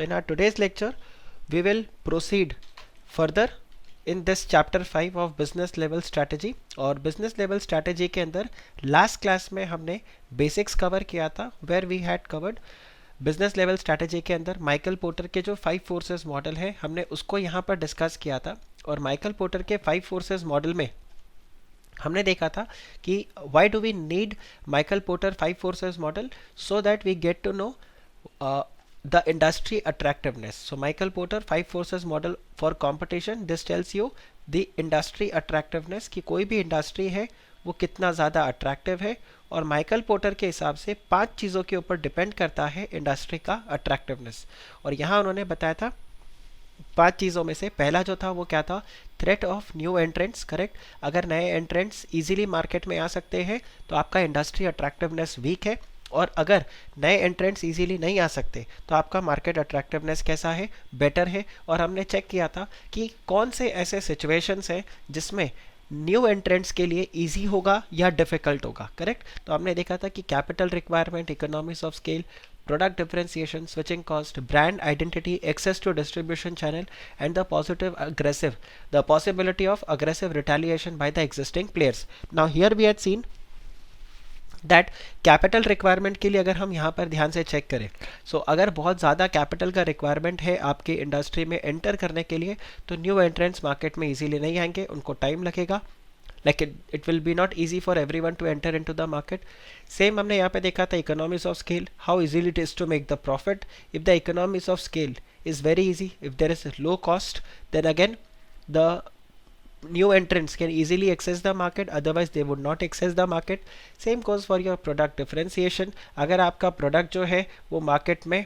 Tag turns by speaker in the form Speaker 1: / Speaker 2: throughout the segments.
Speaker 1: So in our today's lecture, we will proceed further in this chapter 5 of business level strategy. और business level strategy के अंदर last class में हमने basics cover किया था, where we had covered business level strategy के अंदर Michael porter के जो 5 फोर्सेस मॉडल है हमने उसको यहाँ पर डिस्कस किया था। और माइकल पोर्टर के 5 फोर्सेस मॉडल में हमने देखा था कि why do we need Michael Porter 5 forces model, so that we get to know the industry attractiveness. So Michael Porter 5 forces model for competition, this tells you the industry attractiveness कि कोई भी industry है वो कितना ज़्यादा attractive है। और Michael porter के हिसाब से 5 चीज़ों के ऊपर डिपेंड करता है इंडस्ट्री का अट्रैक्टिवनेस। और यहाँ उन्होंने बताया था 5 चीज़ों में से पहला जो था वो क्या था, threat of new entrants. Correct, अगर नए एंट्रेंट्स इजीली मार्केट में आ सकते हैं तो आपका इंडस्ट्री अट्रैक्टिवनेस वीक है। और अगर नए एंट्रेंट्स इजीली नहीं आ सकते तो आपका मार्केट अट्रैक्टिवनेस कैसा है, बेटर है। और हमने चेक किया था कि कौन से ऐसे सिचुएशंस हैं जिसमें न्यू एंट्रेंट्स के लिए इजी होगा या डिफिकल्ट होगा। करेक्ट, तो हमने देखा था कि capital requirement, economics of scale, product differentiation, switching cost, brand identity, access to distribution channel, and the possibility of aggressive retaliation by the existing players. Now here we had seen that capital requirement के लिए अगर हम यहाँ पर ध्यान से check करें, सो अगर बहुत ज़्यादा कैपिटल का रिक्वायरमेंट है आपके इंडस्ट्री में एंटर करने के लिए तो न्यू एंट्रेंट्स मार्केट में इजीली नहीं आएंगे, उनको टाइम लगेगा। Like it will be not easy for everyone to enter into the market. Same हमने यहाँ पे देखा था economics of scale, how easily it is to make the profit. If the economics of scale is very easy, if there is low cost, then again the new entrants can easily access the market, otherwise they would not access the market. Same goes for your product differentiation. अगर आपका product जो है वो market में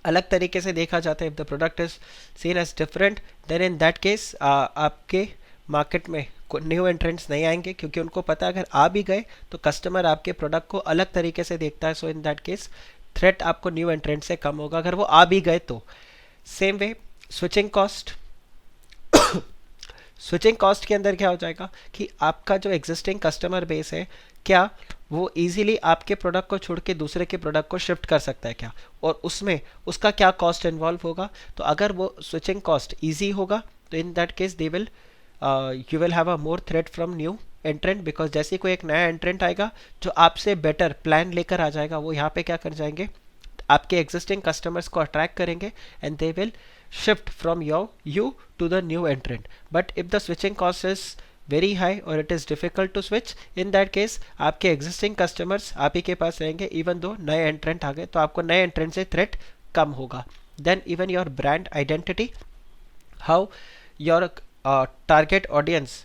Speaker 1: अलग तरीके से देखा जाता है, if the product is seen as different, then in that case आपके मार्केट में न्यू एंट्रेंट्स नहीं आएंगे, क्योंकि उनको पता है अगर आ भी गए तो कस्टमर आपके प्रोडक्ट को अलग तरीके से देखता है। सो इन दैट केस थ्रेट आपको न्यू एंट्रेंट से कम होगा अगर वो आ भी गए तो। Same way switching cost, switching cost के अंदर क्या हो जाएगा कि आपका जो एग्जिस्टिंग कस्टमर बेस है क्या वो इजीली आपके प्रोडक्ट को छोड़ के दूसरे के प्रोडक्ट को शिफ्ट कर सकता है क्या, और उसमें उसका क्या कॉस्ट इन्वॉल्व होगा। तो अगर वो स्विचिंग कॉस्ट इजी होगा तो इन that case they will you will have a more threat from new एंट्रेंट, because जैसे कोई एक नया एंट्रेंट आएगा जो आपसे बेटर प्लान लेकर आ जाएगा, वो यहाँ पे क्या कर जाएंगे, आपके एग्जिस्टिंग कस्टमर्स को अट्रैक्ट करेंगे and they will shift from you to the new entrant. But if the switching cost is very high or it is difficult to switch, in that case आपके existing customers आप ही के पास रहेंगे, even though नए entrant आ गए तो आपको नए entrant से threat कम होगा। Then even your brand identity, how your target audience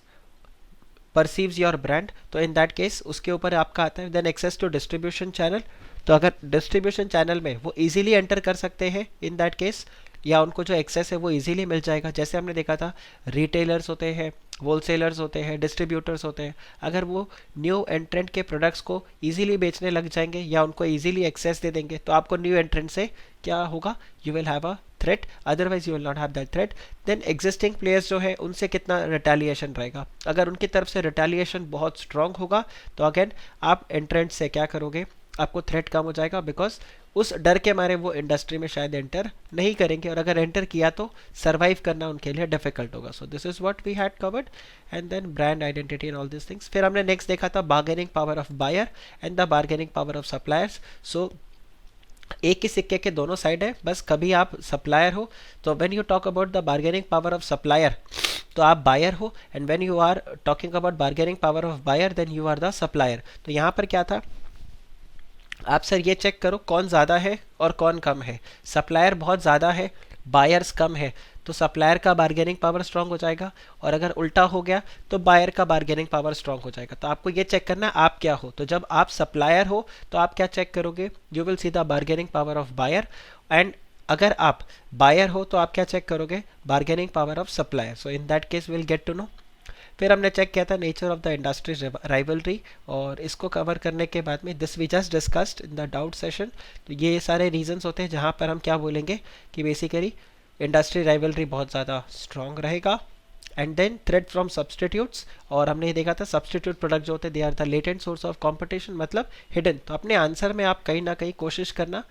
Speaker 1: perceives your brand, तो in that case उसके ऊपर आपका आता है। Then access to distribution channel, तो अगर डिस्ट्रीब्यूशन चैनल में वो इजीली एंटर कर सकते हैं इन दैट केस, या उनको जो एक्सेस है वो इजीली मिल जाएगा। जैसे हमने देखा था रिटेलर्स होते हैं, होलसेलर्स होते हैं, डिस्ट्रीब्यूटर्स होते हैं, अगर वो न्यू एंट्रेंट के प्रोडक्ट्स को इजीली बेचने लग जाएंगे या उनको इजीली एक्सेस दे देंगे तो आपको न्यू एंट्रेंट से क्या होगा, you will have a threat, otherwise you will not have that threat. Then existing players जो है उनसे कितना रिटेलिएशन रहेगा, अगर उनकी तरफ से रिटेलिएशन बहुत स्ट्रांग होगा तो अगेन आप एंट्रेंट से क्या करोगे, आपको थ्रेट कम हो जाएगा, बिकॉज उस डर के मारे वो इंडस्ट्री में शायद एंटर नहीं करेंगे, और अगर एंटर किया तो सरवाइव करना उनके लिए डिफिकल्ट होगा। So this is what we had covered, and then brand identity and all this things. फिर हमने नेक्स्ट देखा था bargaining power of buyer and the bargaining power of suppliers. So एक ही सिक्के के दोनों साइड है, बस कभी आप सप्लायर हो तो when you talk about the bargaining power of supplier तो आप बायर हो, and when you are talking about bargaining power of buyer then you are the supplier. तो यहाँ पर क्या था, आप सर ये चेक करो कौन ज़्यादा है और कौन कम है। सप्लायर बहुत ज़्यादा है, बायर्स कम है, तो सप्लायर का बार्गेनिंग पावर स्ट्रांग हो जाएगा, और अगर उल्टा हो गया तो बायर का बार्गेनिंग पावर स्ट्रांग हो जाएगा। तो आपको ये चेक करना है आप क्या हो। तो जब आप सप्लायर हो तो आप क्या चेक करोगे, you will see the bargaining power of buyer, and अगर आप बायर हो तो आप क्या चेक करोगे, bargaining power of supplier. So in that case will get to know. फिर हमने चेक किया था nature of the industry rivalry, और इसको कवर करने के बाद में this we just discussed in the doubt session. तो ये सारे रीजंस होते हैं जहाँ पर हम क्या बोलेंगे कि बेसिकली इंडस्ट्री राइवलरी बहुत ज़्यादा स्ट्रॉन्ग रहेगा। And then threat from substitutes, और हमने ये देखा था सब्सटीट्यूट प्रोडक्ट जो होते हैं they are the latent source of competition, मतलब हिडन। तो अपने आंसर में आप कहीं ना कहीं कोशिश करना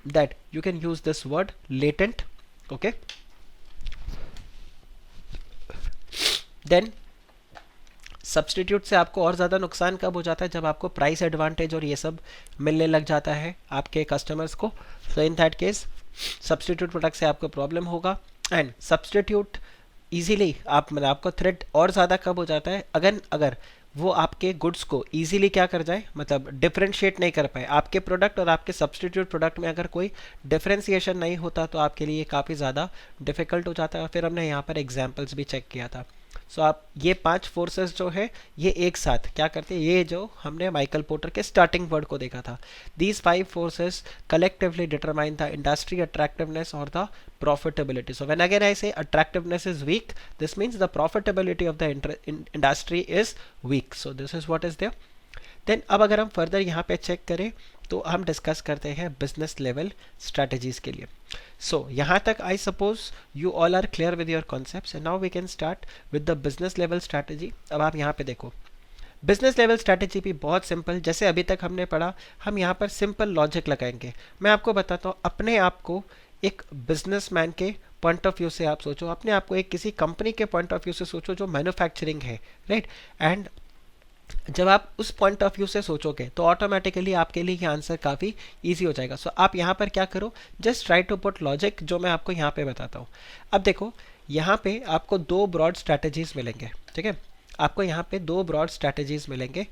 Speaker 1: that you can use this word latent. Okay, then substitute से आपको और ज़्यादा नुकसान कब हो जाता है, जब आपको प्राइस एडवांटेज और ये सब मिलने लग जाता है आपके कस्टमर्स को. So in that case substitute product से आपको प्रॉब्लम होगा. एंड सब्सटीट्यूट इजीली आप मतलब आपको थ्रेट और ज़्यादा कब हो जाता है, अगर वो आपके गुड्स को इजीली क्या कर जाए, मतलब डिफ्रेंशिएट नहीं कर पाए. आपके प्रोडक्ट और आपके सब्सटीट्यूट प्रोडक्ट में अगर कोई डिफ्रेंशिएशन नहीं होता तो आपके लिए काफ़ी ज़्यादा डिफ़िकल्ट हो जाता है. फिर हमने यहाँ पर एग्जाम्पल्स भी चेक किया था. सो आप ये 5 फोर्सेस जो है ये एक साथ क्या करते हैं, ये जो हमने माइकल पोर्टर के स्टार्टिंग वर्ड को देखा था, these 5 forces collectively determine the industry attractiveness और the profitability. So when again I say attractiveness is weak, this means the profitability of the industry is weak. So this is what is there. Then अब अगर हम further यहाँ पे check करें तो हम discuss करते हैं बिजनेस लेवल स्ट्रैटेजीज के लिए. सो यहाँ तक I suppose you all are clear with your concepts and now we can start with the business level strategy. अब आप यहाँ पे देखो बिजनेस लेवल स्ट्रैटेजी भी बहुत सिंपल, जैसे अभी तक हमने पढ़ा, हम यहाँ पर सिंपल लॉजिक लगाएंगे. मैं आपको बताता हूँ, अपने आप को एक बिजनेसमैन के पॉइंट ऑफ व्यू से आप सोचो, अपने आप को एक किसी कंपनी के पॉइंट ऑफ व्यू से सोचो जो मैन्युफैक्चरिंग है, राइट. एंड जब आप उस पॉइंट ऑफ व्यू से सोचोगे तो ऑटोमेटिकली आपके लिए ये आंसर काफ़ी इजी हो जाएगा. सो आप यहाँ पर क्या करो, just try to put logic जो मैं आपको यहाँ पे बताता हूँ. अब देखो यहाँ पे आपको 2 ब्रॉड स्ट्रैटेजीज मिलेंगे, ठीक है. आपको यहाँ पे 2 ब्रॉड स्ट्रैटेजीज मिलेंगे.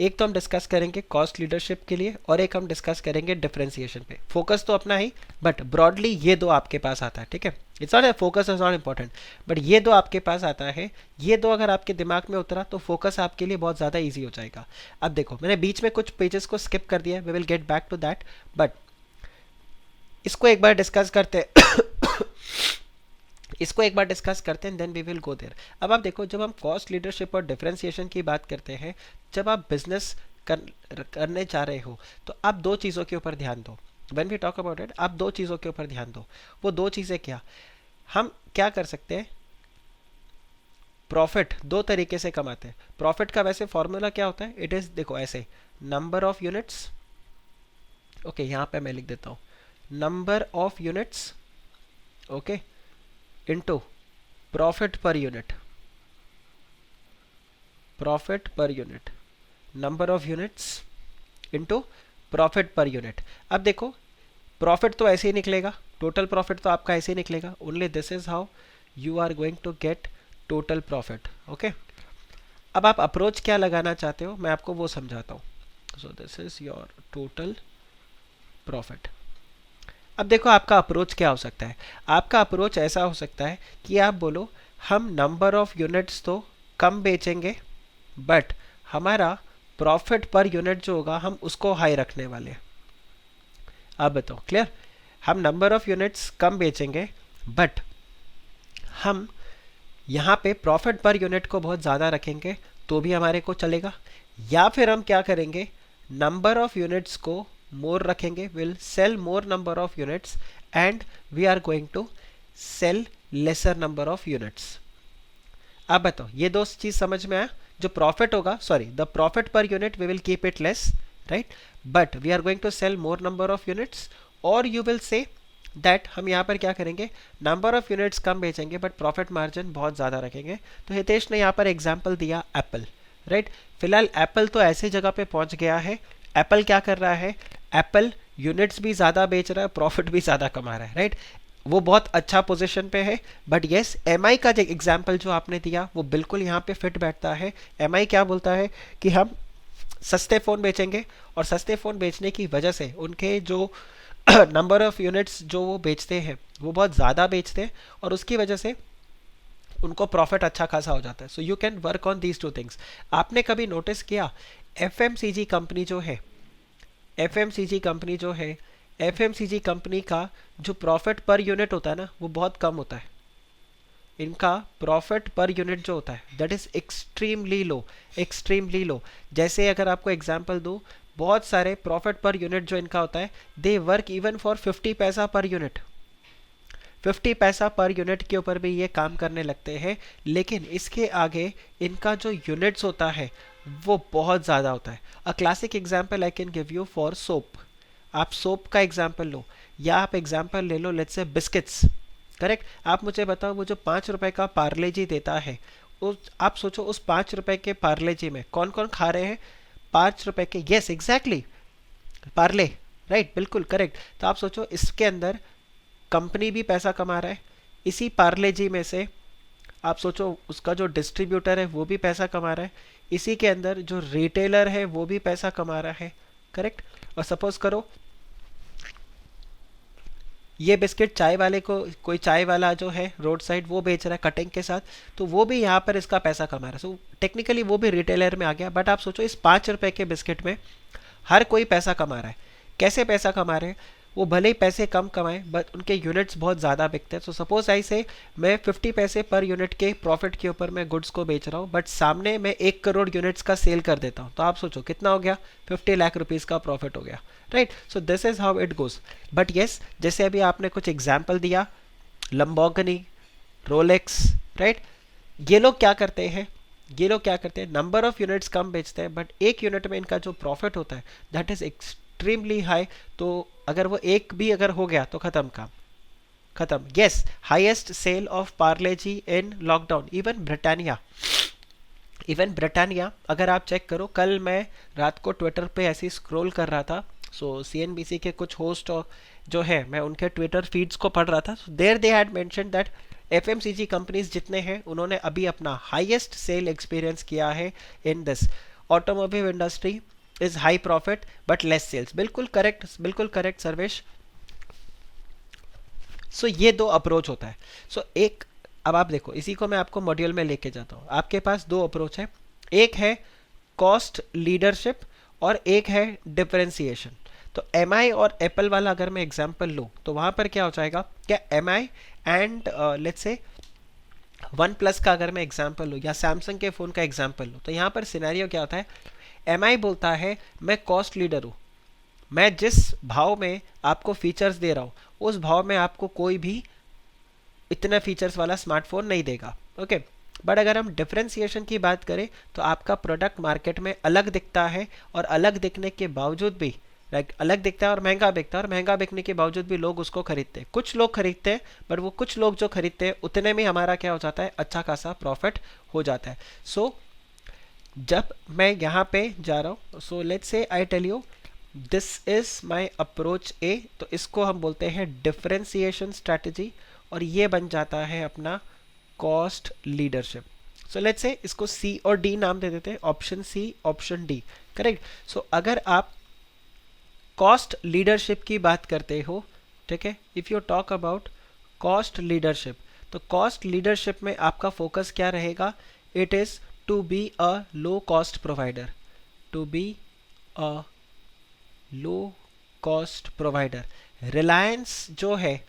Speaker 1: एक तो हम डिस्कस करेंगे कॉस्ट लीडरशिप के लिए और एक हम डिस्कस करेंगे डिफरेंशिएशन पे. फोकस तो अपना ही, बट ब्रॉडली ये 2 आपके पास आता है, ठीक है. It's not focus is not important, but ये 2 आपके पास आता है. ये 2 अगर आपके दिमाग में उतरा तो फोकस आपके लिए बहुत ज़्यादा ईजी हो जाएगा. अब देखो मैंने बीच में कुछ पेजेस को स्किप कर दिया, we will get back to that, but इसको एक बार डिस्कस करते इसको एक बार डिस्कस करते हैं, then we will go there. अब आप देखो जब हम कॉस्ट लीडरशिप और डिफरेंशिएशन की बात करते हैं, जब आप बिजनेस करने जा रहे हो तो आप 2 चीज़ों के ऊपर ध्यान दो. When we talk about it, आप 2 चीज़ों के ऊपर ध्यान दो. वो 2 चीज़ें क्या, हम क्या कर सकते हैं, प्रॉफिट 2 तरीके से कमाते हैं. प्रॉफिट का वैसे फॉर्मूला क्या होता है, इट इज़ देखो ऐसे, नंबर ऑफ यूनिट्स, ओके यहाँ पे मैं लिख देता हूँ, number of units, okay, into profit per unit, profit per unit, number of units into profit per unit. अब देखो प्रॉफिट तो ऐसे ही निकलेगा, टोटल प्रॉफिट तो आपका ऐसे ही निकलेगा. Only this is how you are going to get total profit. Okay, अब आप अप्रोच क्या लगाना चाहते हो मैं आपको वो समझाता हूँ. सो this is your total profit. अब देखो आपका अप्रोच क्या हो सकता है. आपका अप्रोच ऐसा हो सकता है कि आप बोलो हम नंबर ऑफ यूनिट्स तो कम बेचेंगे, बट हमारा प्रॉफिट पर यूनिट जो होगा हम उसको हाई रखने वाले हैं. अब बताओ क्लियर, हम नंबर ऑफ यूनिट्स कम बेचेंगे बट हम यहाँ पे प्रॉफिट पर यूनिट को बहुत ज़्यादा रखेंगे तो भी हमारे को चलेगा. या फिर हम क्या करेंगे, नंबर ऑफ यूनिट्स को मोर रखेंगे, will sell more number of units and we are going to sell lesser number of units. अब बताओ ये 2 चीज़ समझ में आया. जो प्रॉफिट होगा, sorry the profit per unit we will keep it less, right, but we are going to sell more number of units. और you will say that हम यहाँ पर क्या करेंगे, नंबर ऑफ यूनिट्स कम बेचेंगे बट प्रॉफिट मार्जिन बहुत ज़्यादा रखेंगे. तो हितेश ने यहाँ पर एग्जाम्पल दिया एप्पल, राइट. फिलहाल एप्पल तो ऐसी जगह पे पहुँच गया है, एप्पल क्या कर रहा है, एप्पल यूनिट्स भी ज़्यादा बेच रहा है, प्रॉफिट भी ज़्यादा कमा रहा है, राइट. वो बहुत अच्छा पोजीशन पे है. बट येस एमआई का जो एग्जाम्पल जो आपने दिया वो बिल्कुल यहाँ पे फिट बैठता है. एमआई क्या बोलता है कि हम सस्ते फ़ोन बेचेंगे और सस्ते फ़ोन बेचने की वजह से उनके जो नंबर ऑफ यूनिट्स जो वो बेचते हैं वो बहुत ज़्यादा बेचते हैं और उसकी वजह से उनको प्रॉफिट अच्छा खासा हो जाता है. So you can work on these 2 things. आपने कभी नोटिस किया एफएमसीजी कंपनी जो है, एफएमसीजी कंपनी जो है, एफएमसीजी कंपनी का जो प्रॉफिट पर यूनिट होता है ना वो बहुत कम होता है. इनका प्रॉफिट पर यूनिट जो होता है that is extremely low, extremely low. जैसे अगर आपको एग्जांपल दूँ, बहुत सारे प्रॉफिट पर यूनिट जो इनका होता है दे वर्क इवन फॉर 50 पैसा पर यूनिट. 50 पैसा पर यूनिट के ऊपर भी ये काम करने लगते हैं, लेकिन इसके आगे इनका जो यूनिट्स होता है वो बहुत ज़्यादा होता है. A classic example I can give you for soap. आप सोप का एग्जाम्पल लो, या आप एग्जांपल ले लो लेट्स से बिस्किट्स, करेक्ट। आप मुझे बताओ वो जो 5 रुपए का पार्ले जी देता है, उस आप सोचो उस 5 रुपए के पार्ले जी में कौन कौन खा रहे हैं? 5 रुपए के, यस एग्जैक्टली, पार्ले, राइट, बिल्कुल करेक्ट। तो आप सोचो इसके अंदर कंपनी भी पैसा कमा रहा है, इसी पार्ले जी में से आप सोचो उसका जो डिस्ट्रीब्यूटर है वो भी पैसा कमा रहा है, इसी के अंदर जो रिटेलर है वो भी पैसा कमा रहा है, करेक्ट। और सपोज करो ये बिस्किट चाय वाले को, कोई चाय वाला जो है रोड साइड वो बेच रहा है कटिंग के साथ, तो वो भी यहाँ पर इसका पैसा कमा रहा है, सो टेक्निकली वो भी रिटेलर में आ गया। बट आप सोचो इस 5 रुपए के बिस्किट में हर कोई पैसा कमा रहा है। कैसे पैसा कमा रहे हैं? वो भले ही पैसे कम कमाएं बट उनके यूनिट्स बहुत ज़्यादा बिकते हैं। सो सपोज आई से मैं 50 पैसे पर यूनिट के प्रॉफिट के ऊपर मैं गुड्स को बेच रहा हूँ, बट सामने मैं 1 करोड़ यूनिट्स का सेल कर देता हूँ, तो आप सोचो कितना हो गया? 50 लाख रुपीज़ का प्रॉफिट हो गया, right. So this is how it goes. But yes, जैसे अभी आपने कुछ एग्जाम्पल दिया, लंबोर्गिनी, रोलेक्स, राइट, ये लोग क्या करते हैं? ये लोग क्या करते हैं? नंबर ऑफ यूनिट्स कम बेचते हैं बट एक यूनिट में इनका जो प्रॉफिट होता है दैट इज एक्सट्रीमली हाई। तो अगर वो एक भी अगर हो गया तो खत्म काम, खत्म। Yes, highest sale of Parle G in lockdown, even Britannia, even Britannia. अगर आप चेक करो, कल मैं रात को ट्विटर पे ऐसे स्क्रॉल कर रहा था, सो सीएनबीसी के कुछ होस्ट और जो है मैं उनके ट्विटर फीड्स को पढ़ रहा था, there they had mention that FMCG companies जितने हैं उन्होंने अभी अपना हाईएस्ट सेल एक्सपीरियंस किया है in this automobile industry is high profit but less sales. बिल्कुल करेक्ट, बिल्कुल करेक्ट सर्वेश। सो ये दो अप्रोच होता है। सो एक, अब आप देखो इसी को मैं आपको मॉड्यूल में लेके जाता हूँ। आपके पास दो अप्रोच है, एक है कॉस्ट लीडरशिप और एक है डिफरेंशिएशन। तो एम आई और एप्पल वाला अगर मैं एग्जांपल लूँ तो वहाँ पर क्या हो जाएगा? क्या M I and let's say OnePlus का अगर मैं एग्जांपल लूँ या सैमसंग के फ़ोन का एग्जांपल लूँ, तो यहाँ पर सिनेरियो क्या होता है? एम आई बोलता है मैं कॉस्ट लीडर हूँ, मैं जिस भाव में आपको फीचर्स दे रहा हूँ उस भाव में आपको कोई भी इतने फीचर्स वाला स्मार्टफोन नहीं देगा, ओके। बट अगर हम डिफरेंशिएशन की बात करें तो आपका प्रोडक्ट मार्केट में अलग दिखता है और अलग दिखने के बावजूद भी, राइट, अलग दिखता है और महंगा बिकता है, और महंगा बिकने के बावजूद भी लोग उसको खरीदते हैं। कुछ लोग खरीदते हैं बट वो कुछ लोग जो खरीदते हैं उतने में हमारा क्या हो जाता है? अच्छा खासा प्रॉफिट हो जाता है। सो जब मैं यहाँ पे जा रहा हूँ, so let's say I tell you this is my approach A, तो इसको हम बोलते हैं डिफरेंशिएशन स्ट्रैटेजी, और ये बन जाता है अपना कॉस्ट लीडरशिप। सो लेट्स से इसको सी और डी नाम दे देते हैं, option C option D, correct. So अगर आप कॉस्ट लीडरशिप की बात करते हो, ठीक है, if you talk about cost leadership, तो कॉस्ट लीडरशिप में आपका फोकस क्या रहेगा? It is to be a low cost provider, to be a low cost provider. Reliance जो है,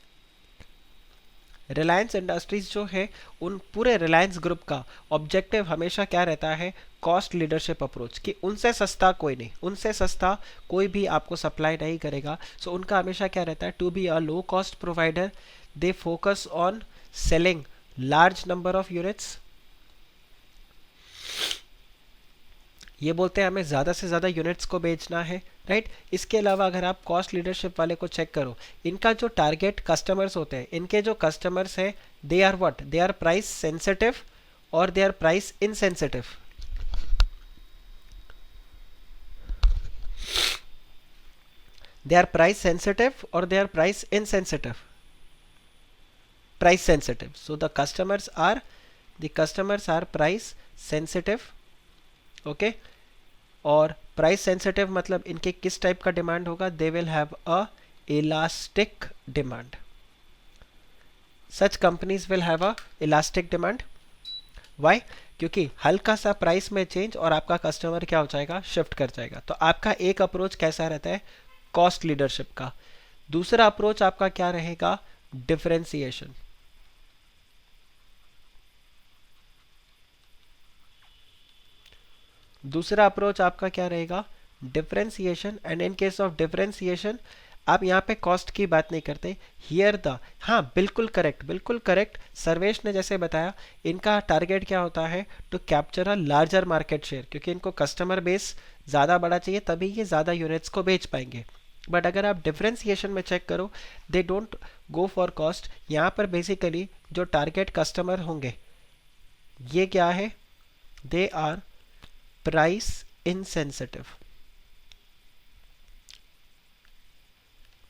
Speaker 1: रिलायंस इंडस्ट्रीज जो है, उन पूरे रिलायंस ग्रुप का ऑब्जेक्टिव हमेशा क्या रहता है? कॉस्ट लीडरशिप अप्रोच, कि उनसे सस्ता कोई नहीं, उनसे सस्ता कोई भी आपको सप्लाई नहीं करेगा। सो उनका हमेशा क्या रहता है? To be a low cost provider, they focus on selling large number of units. ये बोलते हैं हमें ज़्यादा से ज़्यादा यूनिट्स को बेचना है, राइट। इसके अलावा अगर आप कॉस्ट लीडरशिप वाले को चेक करो, इनका जो टारगेट कस्टमर्स होते हैं, इनके जो कस्टमर्स हैं, they are what? They are price sensitive और they are price insensitive. They are price sensitive और they are price insensitive, price sensitive. So the customers are price sensitive, okay. और price sensitive मतलब इनके किस type का demand होगा? They will have a elastic demand, such companies will have a elastic demand. Why? क्योंकि हल्का सा price में चेंज और आपका कस्टमर क्या हो जाएगा? शिफ्ट कर जाएगा। तो आपका एक अप्रोच कैसा रहता है? कॉस्ट लीडरशिप का। दूसरा अप्रोच आपका क्या रहेगा? डिफरेंशिएशन। दूसरा अप्रोच आपका क्या रहेगा? Differentiation. And in case of differentiation आप यहाँ पे कॉस्ट की बात नहीं करते, हियर द, हाँ बिल्कुल करेक्ट, बिल्कुल करेक्ट। सर्वेश ने जैसे बताया, इनका टारगेट क्या होता है? To capture a larger market share, क्योंकि इनको कस्टमर बेस ज़्यादा बड़ा चाहिए, तभी ये ज़्यादा यूनिट्स को बेच पाएंगे। बट अगर आप डिफरेंशिएशन में चेक करो, they don't go for cost. यहाँ पर बेसिकली जो टारगेट कस्टमर होंगे ये क्या है, they are price insensitive,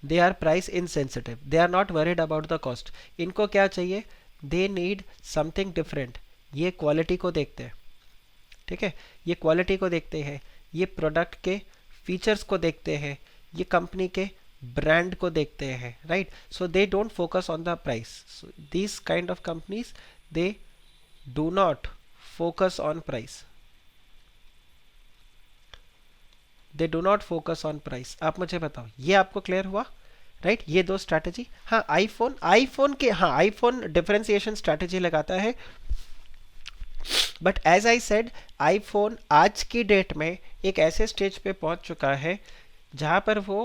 Speaker 1: they are price insensitive, they are not worried about the cost. इनको क्या चाहिए, दे नीड समथिंग डिफरेंट। ये क्वालिटी को देखते हैं, ठीक है, ये क्वालिटी को देखते हैं, ये प्रोडक्ट के फीचर्स को देखते हैं, ये कंपनी के ब्रांड को देखते हैं, right. So they don't focus on the price. This kind of companies they do not focus on price, they do not focus on price. आप मुझे बताओ, ये आपको क्लियर हुआ, राइट ये दो स्ट्रैटेजी। हाँ आईफोन डिफरेंशिएशन स्ट्रैटेजी लगाता है, but as I said iPhone आज की डेट में एक ऐसे स्टेज पे पहुंच चुका है जहां पर वो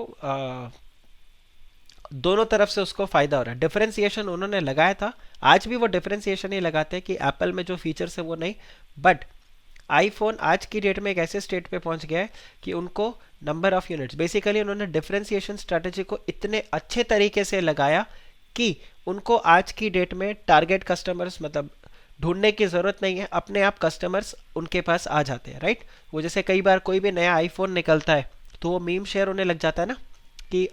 Speaker 1: दोनों तरफ से उसको फायदा हो रहा है। डिफरेंशिएशन उन्होंने लगाया था, आज भी वो डिफरेंशिएशन ही लगाते हैं कि एप्पल में जो फीचर्स है वो नहीं, बट आईफोन आज की डेट में एक ऐसे स्टेट पे पहुंच गया है कि उनको नंबर ऑफ यूनिट्स, बेसिकली उन्होंने डिफरेंशिएशन स्ट्रैटेजी को इतने अच्छे तरीके से लगाया कि उनको आज की डेट में टारगेट कस्टमर्स मतलब ढूंढने की जरूरत नहीं है, अपने आप कस्टमर्स उनके पास आ जाते हैं, राइट। वो जैसे कई बार कोई भी नया आईफोन निकलता है तो वो मीम शेयर होने लग जाता है ना कि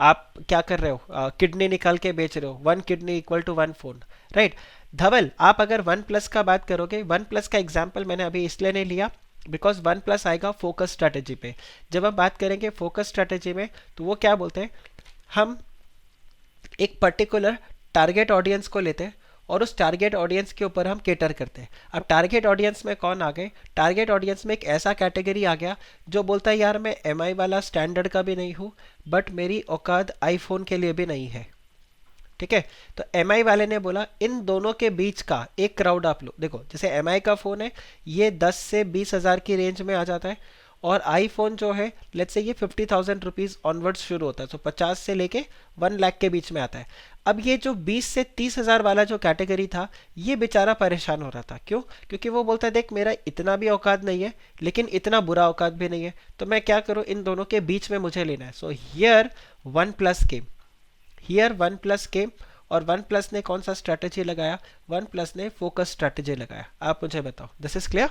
Speaker 1: आप क्या कर रहे हो, किडनी निकाल के बेच रहे हो, 1 kidney equal to 1 phone, right. Dhaval आप अगर वन प्लस का बात करोगे, वन प्लस का एग्जाम्पल मैंने अभी इसलिए नहीं लिया बिकॉज वन प्लस आएगा फोकस स्ट्रैटेजी पे। जब हम बात करेंगे फोकस स्ट्रैटेजी में तो वो क्या बोलते हैं, हम एक पर्टिकुलर टारगेट ऑडियंस को लेते हैं और उस टारगेट ऑडियंस के ऊपर हम केटर करते हैं। अब टारगेट ऑडियंस में कौन आ गए, टारगेट ऑडियंस में एक ऐसा कैटेगरी आ गया जो बोलता है यार मैं एमआई वाला स्टैंडर्ड का भी नहीं हूँ बट मेरी औकात आईफोन के लिए भी नहीं है, ठीक है। तो एमआई वाले ने बोला इन दोनों के बीच का एक क्राउड आप लो, देखो जैसे एमआई का फ़ोन है ये 10 से 20 हज़ार की रेंज में आ जाता है और आईफोन जो है लेट्स से ये 50,000 रुपीज़ ऑनवर्ड्स शुरू होता है, तो 50 से लेके 1 लाख के बीच में आता है। अब ये जो 20 से 30 हज़ार वाला जो कैटेगरी था ये बेचारा परेशान हो रहा था, क्यों, क्योंकि वो बोलता है देख मेरा इतना भी औकात नहीं है लेकिन इतना बुरा औकात भी नहीं है, तो मैं क्या करूँ, इन दोनों के बीच में मुझे लेना है। So here one plus came, here one plus came और वन प्लस ने कौन सा स्ट्रैटेजी लगाया, वन प्लस ने फोकस स्ट्रैटेजी लगाया। आप मुझे बताओ, दिस इज क्लियर।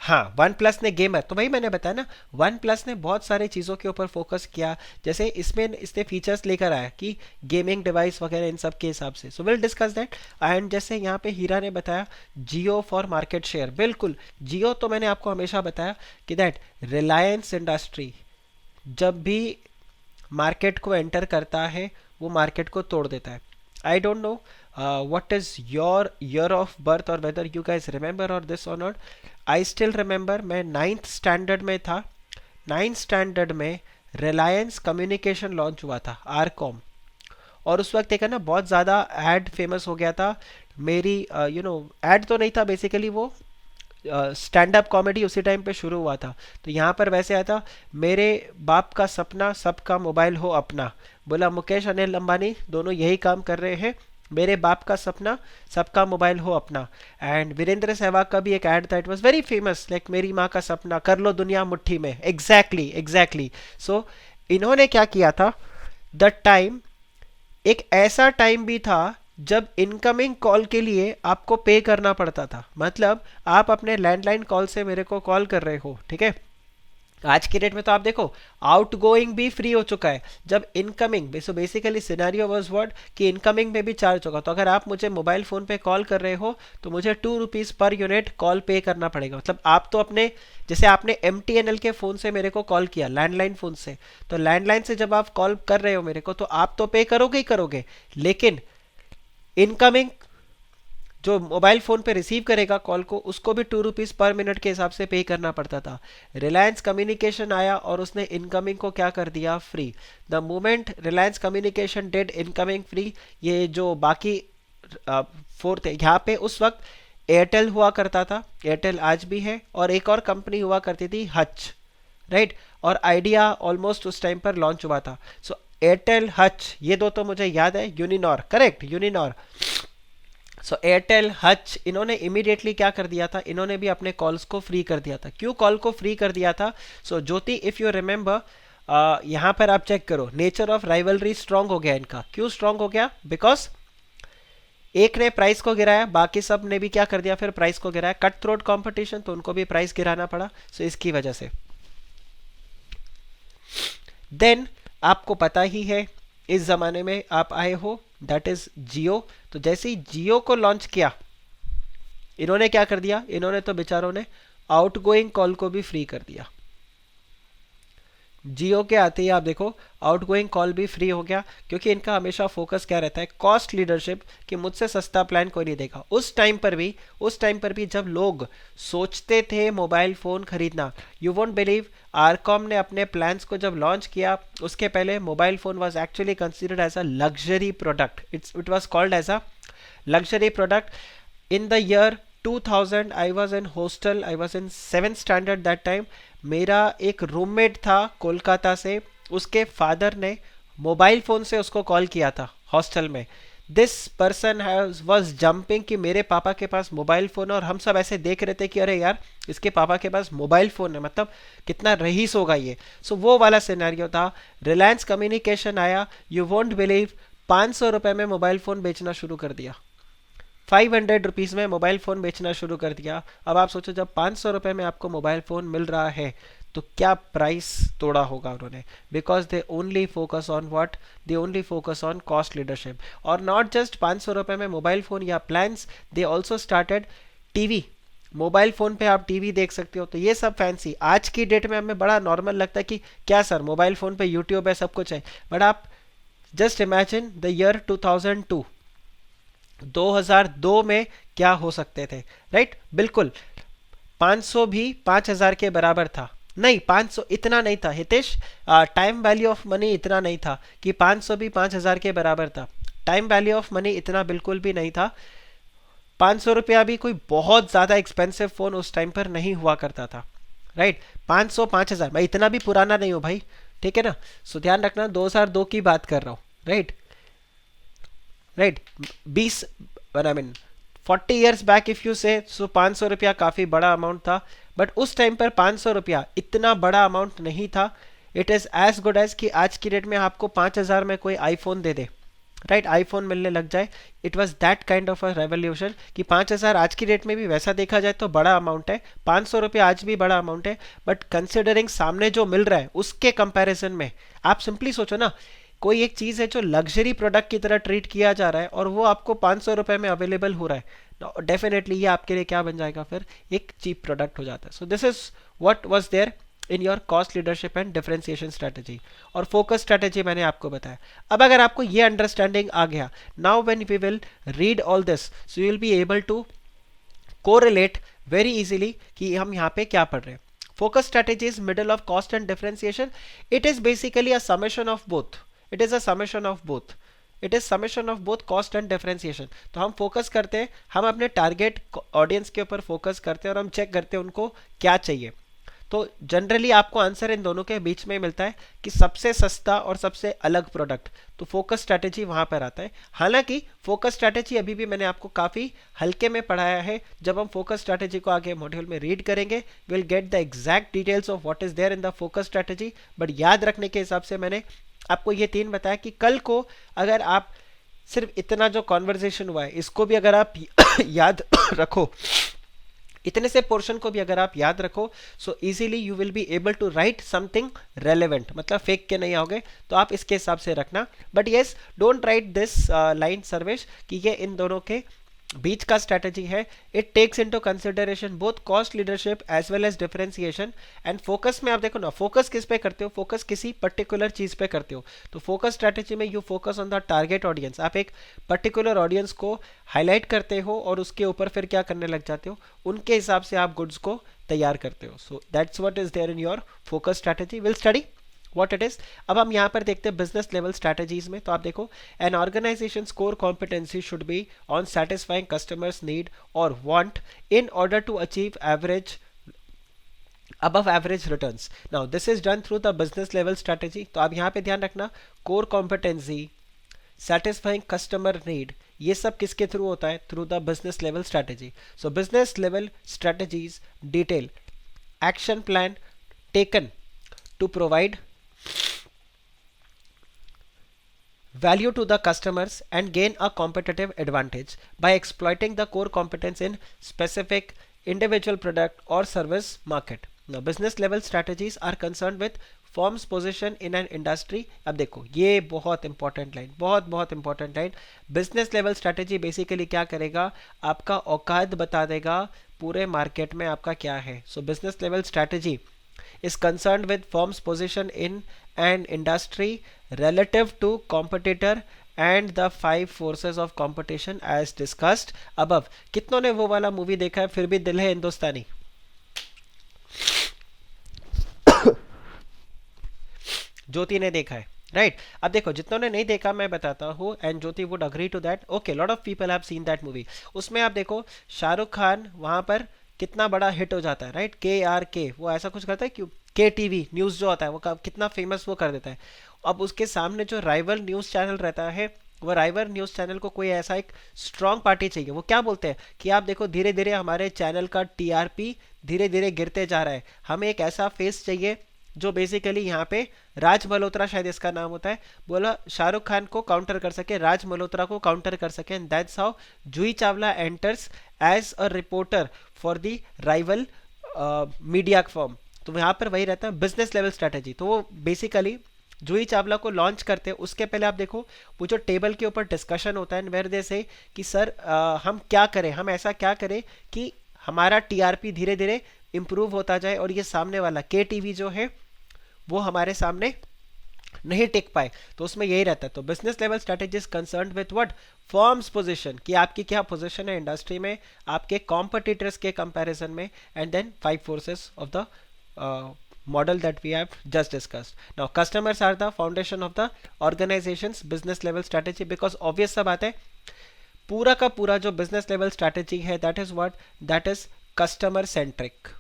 Speaker 1: हाँ वन प्लस ने गेमर, तो वही मैंने बताया ना, वन प्लस ने बहुत सारी चीज़ों के ऊपर फोकस किया, जैसे इसमें इसने फीचर्स लेकर आया कि गेमिंग डिवाइस वगैरह इन सब के हिसाब से। So will discuss that. And जैसे यहाँ पे हीरा ने बताया जियो फॉर मार्केट शेयर, बिल्कुल जियो तो मैंने आपको हमेशा बताया कि दैट रिलायंस इंडस्ट्री जब भी मार्केट को एंटर करता है वो मार्केट को तोड़ देता है। I don't know what is your year of birth or whether you guys remember or this or not. I still remember मैं 9th स्टैंडर्ड में था, 9th स्टैंडर्ड में रिलायंस कम्युनिकेशन लॉन्च हुआ था आरकॉम, और उस वक्त एक है ना बहुत ज़्यादा एड फेमस हो गया था मेरी एड तो नहीं था, बेसिकली वो स्टैंड अप कॉमेडी उसी टाइम पे शुरू हुआ था। तो यहाँ पर वैसे आया था मेरे बाप का सपना सबका मोबाइल हो अपना, बोला मुकेश अनिल अंबानी दोनों यही काम कर रहे हैं, मेरे बाप का सपना सबका मोबाइल हो अपना। एंड वीरेंद्र सहवाग का भी एक ऐड था, it was very famous, like मेरी माँ का सपना कर लो दुनिया मुट्ठी में। Exactly exactly. सो इन्होंने क्या किया था, द टाइम एक ऐसा टाइम भी था जब इनकमिंग कॉल के लिए आपको पे करना पड़ता था, मतलब आप अपने लैंडलाइन कॉल से मेरे को कॉल कर रहे हो, ठीक है। आज की डेट में तो आप देखो आउट गोइंग भी फ्री हो चुका है, जब incoming, so basically scenario was what कि इनकमिंग में भी चार्ज होगा। तो अगर आप मुझे मोबाइल फ़ोन पे कॉल कर रहे हो तो मुझे 2 रुपीज़ पर यूनिट कॉल पे करना पड़ेगा। मतलब आप तो अपने जैसे आपने MTNL के फ़ोन से मेरे को कॉल किया लैंडलाइन फ़ोन से, तो लैंडलाइन से जब आप कॉल कर रहे हो मेरे को तो आप तो पे करोगे ही करोगे, लेकिन इनकमिंग जो मोबाइल फ़ोन पे रिसीव करेगा कॉल को उसको भी 2 रुपीज़ पर मिनट के हिसाब से पे करना पड़ता था। रिलायंस कम्युनिकेशन आया और उसने इनकमिंग को क्या कर दिया, free. The moment Reliance communication dead incoming free, ये जो बाकी फोर्थ है यहाँ पे उस वक्त एयरटेल हुआ करता था, एयरटेल आज भी है, और एक और कंपनी हुआ करती थी हच, राइट। और आइडिया ऑलमोस्ट उस टाइम पर लॉन्च हुआ था। सो एयरटेल हच ये दो तो मुझे याद है, यूनिनॉर करेक्ट, यूनिनॉर। सो एयरटेल, हच, इन्होंने इमीडिएटली क्या कर दिया था, इन्होंने भी अपने कॉल्स को फ्री कर दिया था। क्यों कॉल को फ्री कर दिया था? सो ज्योति, इफ यू रिमेंबर, यहाँ पर आप चेक करो, नेचर ऑफ राइवलरी स्ट्रांग हो गया इनका। क्यों स्ट्रांग हो गया? बिकॉज एक ने प्राइस को गिराया, बाकी सब ने भी क्या कर दिया, फिर प्राइस को गिराया। कट थ्रोट कंपटीशन, तो उनको भी प्राइस गिराना पड़ा। सो इसकी वजह से देन आपको पता ही है, इस जमाने में आप आए हो, दैट इज जियो। तो जैसे ही जियो को लॉन्च किया, इन्होंने क्या कर दिया, इन्होंने तो बेचारों ने आउटगोइंग कॉल को भी फ्री कर दिया। जियो के आते ही आप देखो आउटगोइंग कॉल भी फ्री हो गया, क्योंकि इनका हमेशा फोकस क्या रहता है, कॉस्ट लीडरशिप, कि मुझसे सस्ता प्लान कोई नहीं देगा। उस टाइम पर भी जब लोग सोचते थे मोबाइल फ़ोन खरीदना, यू वोंट बिलीव, आरकॉम ने अपने प्लान्स को जब लॉन्च किया, उसके पहले mobile phone was actually considered as a luxury product. It was called as a luxury product. In the year 2000 I was in hostel, I was in 7th standard that time. मेरा एक roommate था कोलकाता से, उसके father ने mobile phone से उसको call किया था हॉस्टल में। दिस पर्सन वॉज जंपिंग कि मेरे पापा के पास मोबाइल फ़ोन है, और हम सब ऐसे देख रहे थे कि अरे यार इसके पापा के पास मोबाइल फ़ोन है, मतलब कितना रईस होगा ये। सो वो वाला सिनेरियो था। रिलायंस कम्युनिकेशन आया, यू वोंट बिलीव, 500 रुपये में मोबाइल फ़ोन बेचना शुरू कर दिया। 500 रुपीज़ में मोबाइल फ़ोन बेचना शुरू कर दिया। अब आप सोचो, जब 500 रुपये में आपको मोबाइल फ़ोन मिल रहा है तो क्या प्राइस तोड़ा होगा उन्होंने। Because they only focus on what, they only focus on cost leadership. और नॉट जस्ट 500 रुपये में मोबाइल फ़ोन या plans, they also started TV. Mobile phone पे आप टीवी देख सकते हो। तो ये सब फैंसी आज की डेट में हमें बड़ा नॉर्मल लगता है कि क्या सर मोबाइल फ़ोन पे यूट्यूब है, सब कुछ है। बट आप जस्ट इमेजिन द ईयर 2002, 2002 में क्या हो सकते थे, राइट? बिल्कुल। 500 भी 5000 के बराबर था। नहीं, 500 इतना नहीं था Hitesh. Time value of money इतना नहीं था कि 500 भी 5000 के बराबर था। टाइम वैल्यू ऑफ मनी इतना बिल्कुल भी नहीं था। 500 रुपया भी कोई बहुत ज़्यादा एक्सपेंसिव फ़ोन उस टाइम पर नहीं हुआ करता था, राइट? 500 5000, मैं इतना भी पुराना नहीं हूँ भाई, ठीक है ना? सो ध्यान रखना, 2002 की बात कर रहा हूँ, right? Right, 20, I mean 40 years back if you से, सो 500 रुपया काफ़ी बड़ा अमाउंट था। बट उस टाइम पर 500 रुपया इतना बड़ा अमाउंट नहीं था। It is as good as कि आज की डेट में आपको 5000 में कोई आईफोन दे दे, राइट? आईफोन मिलने लग जाए। It was that kind of a revolution कि 5000 आज की डेट में भी वैसा देखा जाए तो बड़ा अमाउंट है, 500 रुपया आज भी बड़ा अमाउंट है। बट कंसिडरिंग सामने जो मिल रहा है उसके कंपैरिजन में, आप सिंपली सोचो ना, कोई एक चीज़ है जो लग्जरी प्रोडक्ट की तरह ट्रीट किया जा रहा है और वो आपको 500 रुपये में अवेलेबल हो रहा है, डेफिनेटली ये आपके लिए क्या बन जाएगा, फिर एक चीप प्रोडक्ट हो जाता है। So this is what was there in your cost leadership and differentiation strategy. और फोकस स्ट्रेटेजी मैंने आपको बताया। अब अगर आपको ये अंडरस्टैंडिंग आ गया, now when we will read all this, so you will be able to correlate very easily कि हम यहाँ पे क्या पढ़ रहे हैं। Focus strategy is middle of cost and differentiation. It is basically a summation of both. It is a summation of both. It is summation of both cost and differentiation. तो हम फोकस करते हैं, हम अपने टारगेट ऑडियंस के ऊपर focus करते हैं और हम चेक करते हैं उनको क्या चाहिए। तो जनरली आपको आंसर इन दोनों के बीच में मिलता है कि सबसे सस्ता और सबसे अलग प्रोडक्ट। तो फोकस स्ट्रैटेजी वहां पर आता है। हालांकि फोकस स्ट्रैटेजी अभी भी मैंने आपको काफ़ी हल्के में पढ़ाया है। जब हम फोकस स्ट्रैटेजी को आगे मॉड्यूल में रीड करेंगे, will get the exact details of what is there in the focus strategy. But याद रखने के हिसाब से मैंने आपको ये 3 बताया कि कल को अगर आप सिर्फ इतना जो कॉन्वर्जेशन हुआ है इसको भी अगर आप याद रखो, इतने से पोर्शन को भी अगर आप याद रखो, so easily you will be able to write something relevant, मतलब फेक के नहीं आओगे। तो आप इसके हिसाब से रखना। But yes, don't write this line Sarvesh कि ये इन दोनों के बीच का स्ट्रैटेजी है। It takes into consideration both cost leadership as well as differentiation and focus में आप देखो ना, फोकस किस पे करते हो, फोकस किसी पर्टिकुलर चीज पे करते हो। तो फोकस स्ट्रैटेजी में you focus on the target audience, आप एक पर्टिकुलर ऑडियंस को हाईलाइट करते हो और उसके ऊपर फिर क्या करने लग जाते हो, उनके हिसाब से आप गुड्स को तैयार करते हो। So that's what is there in your focus strategy. Will study what it is। अब हम यहाँ पर देखते हैं बिजनेस लेवल स्ट्रैटेजीज में। तो आप देखो, an organisation core competency should be on satisfying customers need और want in order to achieve average above average returns। now this is done through the business level strategy। तो आप यहाँ पे ध्यान रखना, core competency, satisfying customer need, ये सब किसके थ्रू होता है? Through the business level strategy. So business level strategies detail action plan taken to provide value to the customers and gain a competitive advantage by exploiting the core competence in specific individual product or service market. Now business level strategies are concerned with firm's position in an industry. अब देखो ये बहुत important line, बहुत बहुत important line. Business level strategy basically क्या करेगा? आपका औकात बता देगा पूरे मार्केट में आपका क्या है. सो business level strategy is concerned with firm's position in an industry relative to competitor and the five forces of competition as discussed above. कितनों ने वो वाला मूवी देखा है फिर भी दिल है हिंदुस्तानी? ज्योति ने देखा है, राइट? अब देखो जितनों ने नहीं देखा मैं बताता हूँ, and Jyoti would agree to that. Okay, lot of people have seen that movie. उसमें आप देखो शाहरुख खान वहां पर कितना बड़ा हिट हो जाता है, राइट? KRK वो ऐसा कुछ करता है, क्यों? KTV न्यूज़ जो होता है वो कितना फेमस वो कर देता है. अब उसके सामने जो राइवल न्यूज़ चैनल रहता है, वो राइवल न्यूज़ चैनल को कोई ऐसा एक स्ट्रॉन्ग पार्टी चाहिए. वो क्या बोलते हैं कि आप देखो धीरे धीरे हमारे चैनल का TRP धीरे धीरे गिरते जा रहा है, हमें एक ऐसा फेस चाहिए जो बेसिकली यहाँ पे राज मल्होत्रा, शायद इसका नाम होता है, बोला शाहरुख खान को काउंटर कर सके, राज मल्होत्रा को काउंटर कर सके. And that's how Juhi Chawla enters as a reporter for the rival media firm. तो यहाँ पर वही रहता है बिजनेस लेवल स्ट्रैटेजी. तो वो बेसिकली जूही चावला को लॉन्च करते हैं उसके पहले आप देखो वो जो टेबल के ऊपर डिस्कशन होता है वेर दे से कि सर हम क्या करें, हम ऐसा क्या करें कि हमारा TRP धीरे धीरे इंप्रूव होता जाए और ये सामने वाला KTV जो है वो हमारे सामने नहीं टिक पाए. तो उसमें यही रहता है. तो business level strategy is concerned with what? Firms position, कि आपकी क्या पोजीशन है इंडस्ट्री में, आपके कॉम्पिटिटर्स के कंपैरिजन में, and then five forces of the model that we have just discussed. Now customers are the foundation of the organization's business level strategy, because obvious सा बात है पूरा का पूरा जो business level strategy है that is what? That is customer centric.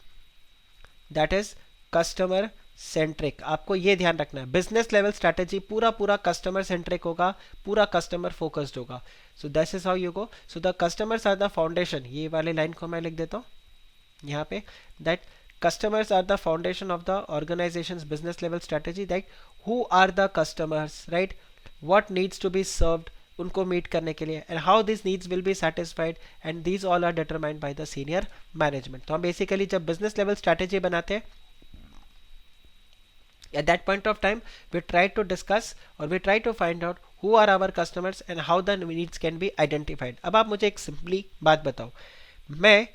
Speaker 1: That is customer centric. आपको ये ध्यान रखना है, business level strategy पूरा पूरा customer centric होगा, पूरा customer focused होगा. So this is how you go. So the customers are the foundation. ये वाले लाइन को मैं लिख देता हूँ यहाँ पे, that customers are the foundation of the organization's business level strategy. That who are the customers, right? What needs to be served उनको मीट करने के लिए, and how these needs will be satisfied, and these all are determined by the senior management. तो हम basically जब business level strategy बनाते हैं, at that point of time we try to discuss or we try to find out who are our customers and how the needs can be identified. अब आप मुझे एक simply बात बताओ, मैं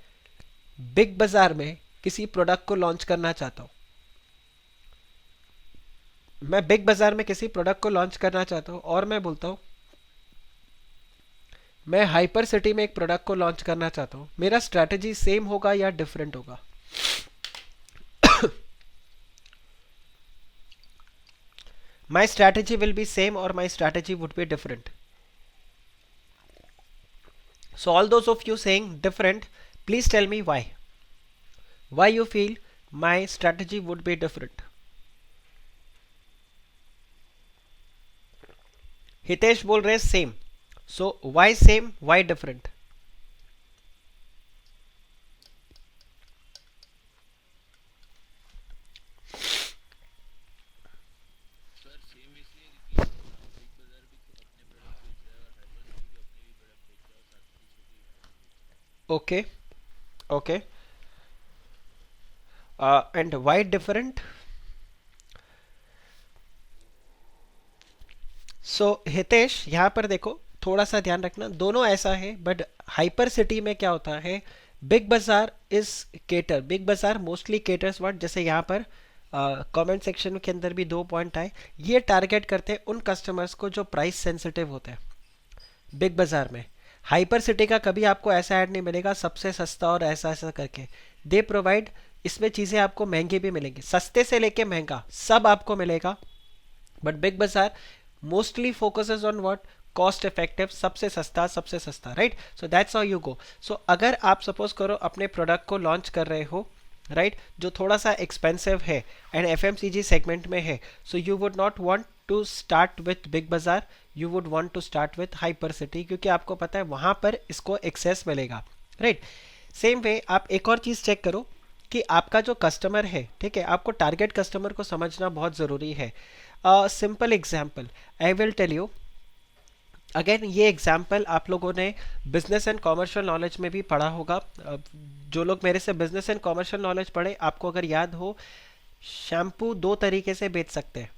Speaker 1: बिग बाजार में किसी प्रोडक्ट को लॉन्च करना चाहता हूं, मैं बिग बाजार में किसी प्रोडक्ट को लॉन्च करना चाहता हूं और मैं बोलता हूं मैं हाइपर सिटी में एक प्रोडक्ट को लॉन्च करना चाहता हूं, मेरा स्ट्रैटेजी सेम होगा या डिफरेंट होगा? My strategy will be same or my strategy would be different. So all those of you saying different, please tell me why. Why you feel my strategy would be different? Hitesh बोल रहे same. So why same, why different? Okay, okay. And why different? सो हितेश यहाँ पर देखो थोड़ा सा ध्यान रखना, दोनों ऐसा है, बट हाइपर सिटी में क्या होता है, बिग बाजार is cater, big Bazaar mostly caters what, जैसे यहाँ पर कमेंट सेक्शन के अंदर भी 2 पॉइंट आए, ये टारगेट करते हैं उन कस्टमर्स को जो प्राइस सेंसिटिव होते हैं. बिग बाजार में हाइपर सिटी का कभी आपको ऐसा ऐड नहीं मिलेगा सबसे सस्ता और ऐसा ऐसा करके. दे प्रोवाइड, इसमें चीज़ें आपको महंगी भी मिलेंगी, सस्ते से लेके महंगा सब आपको मिलेगा. But Big Bazaar mostly focuses on what, cost effective, सबसे सस्ता, right. So that's how you go. So अगर आप सपोज करो अपने प्रोडक्ट को लॉन्च कर रहे हो, राइट, जो थोड़ा सा एक्सपेंसिव है एंड FMCG सेगमेंट में है, so you would not want to start with Big Bazaar, you would want to start with Hyper City, क्योंकि आपको पता है वहां पर इसको एक्सेस मिलेगा, राइट। सेम वे आप एक और चीज चेक करो कि आपका जो कस्टमर है, ठीक है, आपको टारगेट कस्टमर को समझना बहुत जरूरी है। Simple example I will tell you again, ये एग्जाम्पल आप लोगों ने बिजनेस एंड कॉमर्शियल नॉलेज में भी पढ़ा होगा। जो लोग मेरे से बिजनेस एंड कॉमर्शियल नॉलेज पढ़े, आपको अगर याद हो, शैम्पू दो तरीके से बेच सकते हैं,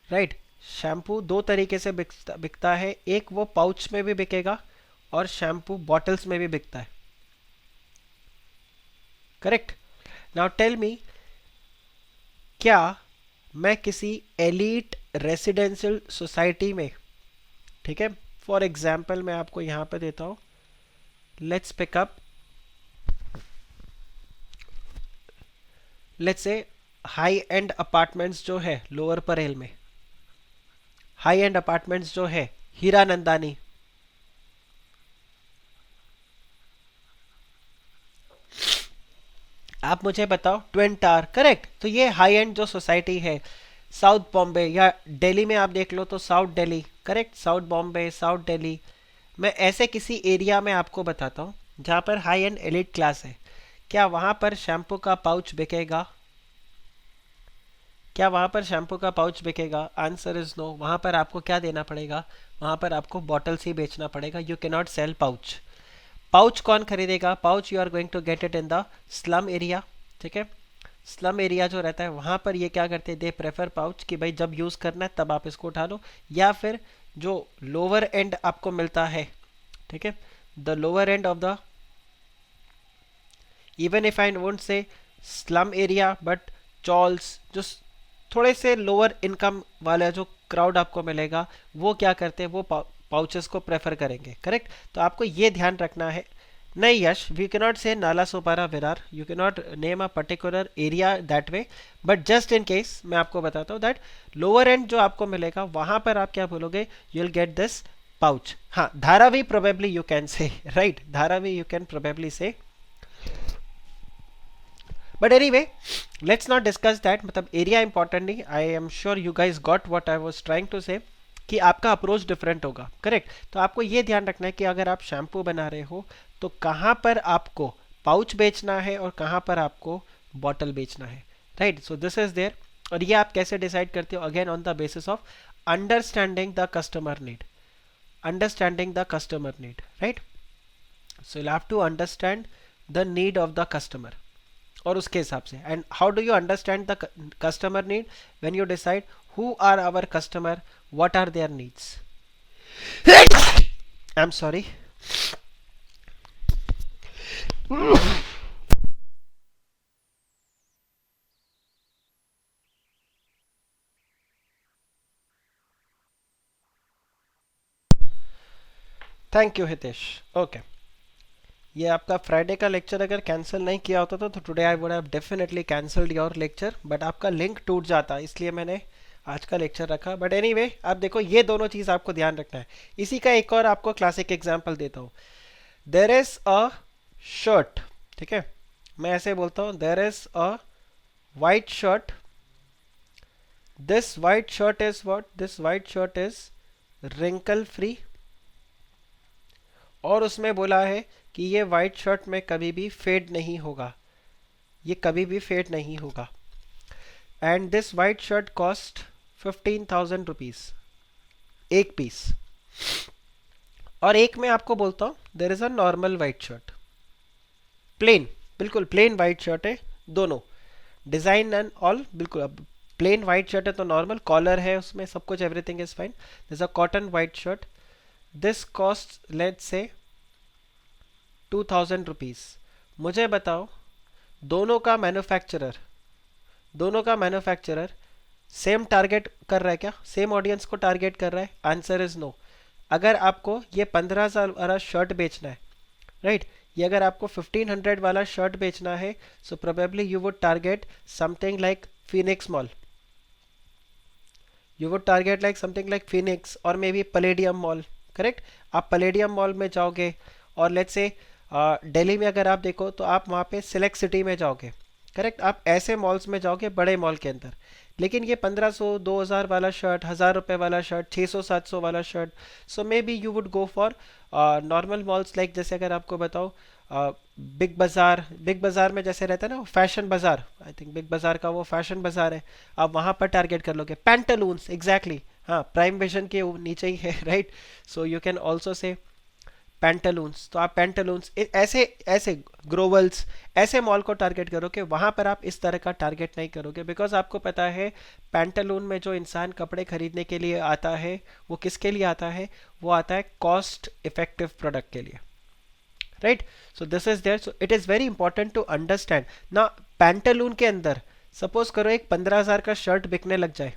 Speaker 1: राइट। शैम्पू दो तरीके से बिकता है, एक वो पाउच में भी बिकेगा और शैम्पू बॉटल्स में भी बिकता है, करेक्ट। नाउ टेल मी, क्या मैं किसी एलीट रेसिडेंशियल सोसाइटी में, ठीक है, फॉर एग्जाम्पल मैं आपको यहां पे देता हूं, let's pickup, let's say high and apartments जो है लोअर परेल में, हाई एंड अपार्टमेंट्स जो है हीरा नंदानी, आप मुझे बताओ, ट्विन टावर, करेक्ट। तो ये हाई एंड जो सोसाइटी है, साउथ बॉम्बे या दिल्ली में आप देख लो तो south Delhi, correct, south Bombay, south Delhi, मैं ऐसे किसी एरिया में आपको बताता हूँ जहाँ पर हाई एंड एलिट क्लास है। क्या वहाँ पर शैम्पू का पाउच बिकेगा? क्या वहाँ पर शैम्पू का पाउच बिकेगा? Answer is no. वहाँ पर आपको क्या देना पड़ेगा? वहाँ पर आपको बॉटल्स ही बेचना पड़ेगा। You can not sell pouch. Pouch कौन खरीदेगा? Pouch you are going to get it in the slum area, ठीक है। स्लम एरिया जो रहता है वहाँ पर ये क्या करते हैं, दे प्रेफर पाउच, कि भाई जब यूज़ करना है तब आप इसको उठा लो। या फिर जो लोअर एंड आपको मिलता है, ठीक है, the lower end of the, even if I won't say slum area, but chawls, जो थोड़े से लोअर इनकम वाला जो क्राउड आपको मिलेगा, वो क्या करते हैं, वो पाउचेस को प्रेफर करेंगे, करेक्ट। तो आपको ये ध्यान रखना है। नहीं यश, वी कैन नॉट से Nala Sopara Virar, you can not name a particular area that way, but just in case मैं आपको बताता हूँ दैट लोअर एंड जो आपको मिलेगा वहां पर आप क्या बोलोगे, you will get this pouch. हाँ, Dharavi probably you can say, right, Dharavi you can probably say, but anyway let's not discuss that. मतलब एरिया इंपॉर्टेंट नहीं, I am sure you guys got what I was trying to say, कि आपका approach different होगा, correct. तो आपको ये ध्यान रखना है कि अगर आप शैम्पू बना रहे हो तो कहाँ पर आपको पाउच बेचना है और कहाँ पर आपको बॉटल बेचना है, right. So this is there. और ये आप कैसे डिसाइड करते हो? Again on the basis of understanding the customer need, understanding the customer need, right. So you have to understand the need of the customer, और उसके हिसाब से। And how do you understand the customer need? When you decide who are our customer, what are their needs. I'm sorry. Thank you Hitesh. Okay, ये आपका Friday का lecture अगर cancel नहीं किया होता तो today I would have definitely cancelled your lecture, but आपका link टूट जाता, इसलिए मैंने आज का लेक्चर रखा। बट एनीवे आप देखो, ये दोनों चीज़ आपको ध्यान रखना है। इसी का एक और आपको क्लासिक एग्जांपल देता हूँ। देयर इज अ शर्ट, ठीक है, मैं ऐसे बोलता हूँ, there is a white shirt, this white shirt is what, this white shirt is wrinkle free, और उसमें बोला है कि ये वाइट शर्ट में कभी भी फेड नहीं होगा, ये कभी भी फेड नहीं होगा। And this white shirt cost 15,000 rupees एक पीस। और एक में आपको बोलता हूं there is a normal white shirt, plain, बिल्कुल प्लेन वाइट शर्ट है, दोनों डिजाइन एंड ऑल बिल्कुल। अब प्लेन वाइट शर्ट है तो नॉर्मल कॉलर है उसमें, सब कुछ, everything is fine. This is a cotton white shirt, this cost let's say 2,000 rupees. मुझे बताओ, दोनों का मैन्युफैक्चरर, दोनों का मैन्युफैक्चरर सेम टारगेट कर रहा है क्या, सेम ऑडियंस को टारगेट कर रहा है? Answer is no. अगर आपको ये 15,000 वाला शर्ट बेचना है, राइट, ये अगर आपको 1500 वाला शर्ट बेचना है, so probably you would target something like Phoenix mall, you would target like something like Phoenix और maybe Palladium mall, correct. आप पैलेडियम मॉल में जाओगे, और लेट्स से दिल्ली में अगर आप देखो तो आप वहाँ पे सिलेक्ट सिटी में जाओगे, करेक्ट, आप ऐसे मॉल्स में जाओगे बड़े मॉल के अंदर। लेकिन ये 1500 2000 वाला शर्ट, 1000 रुपये वाला शर्ट, 600 700 वाला shirt, so may be you would go for normal malls like, जैसे अगर आपको बताओ बिग बाज़ार। बिग बाज़ार में जैसे रहता है ना फैशन बाज़ार, आई थिंक बिग बाज़ार का वो फैशन बाज़ार है, आप वहाँ पर टारगेट कर लोगे। पैंटालून्स, एग्जैक्टली, हाँ प्राइम विजन के नीचे ही है, right. So you can also say Pantaloons, तो आप पैंटालून्स ऐसे ऐसे ग्रोवल्स, ऐसे मॉल को टारगेट करोगे। वहाँ पर आप इस तरह का टारगेट नहीं करोगे, बिकॉज आपको पता है पैंटालून में जो इंसान कपड़े खरीदने के लिए आता है वो किसके लिए आता है, वो आता है कॉस्ट इफेक्टिव प्रोडक्ट के लिए, right. So this is there, so it is very important to understand ना। पैंटालून के अंदर सपोज करो एक 15,000 का शर्ट बिकने लग जाए,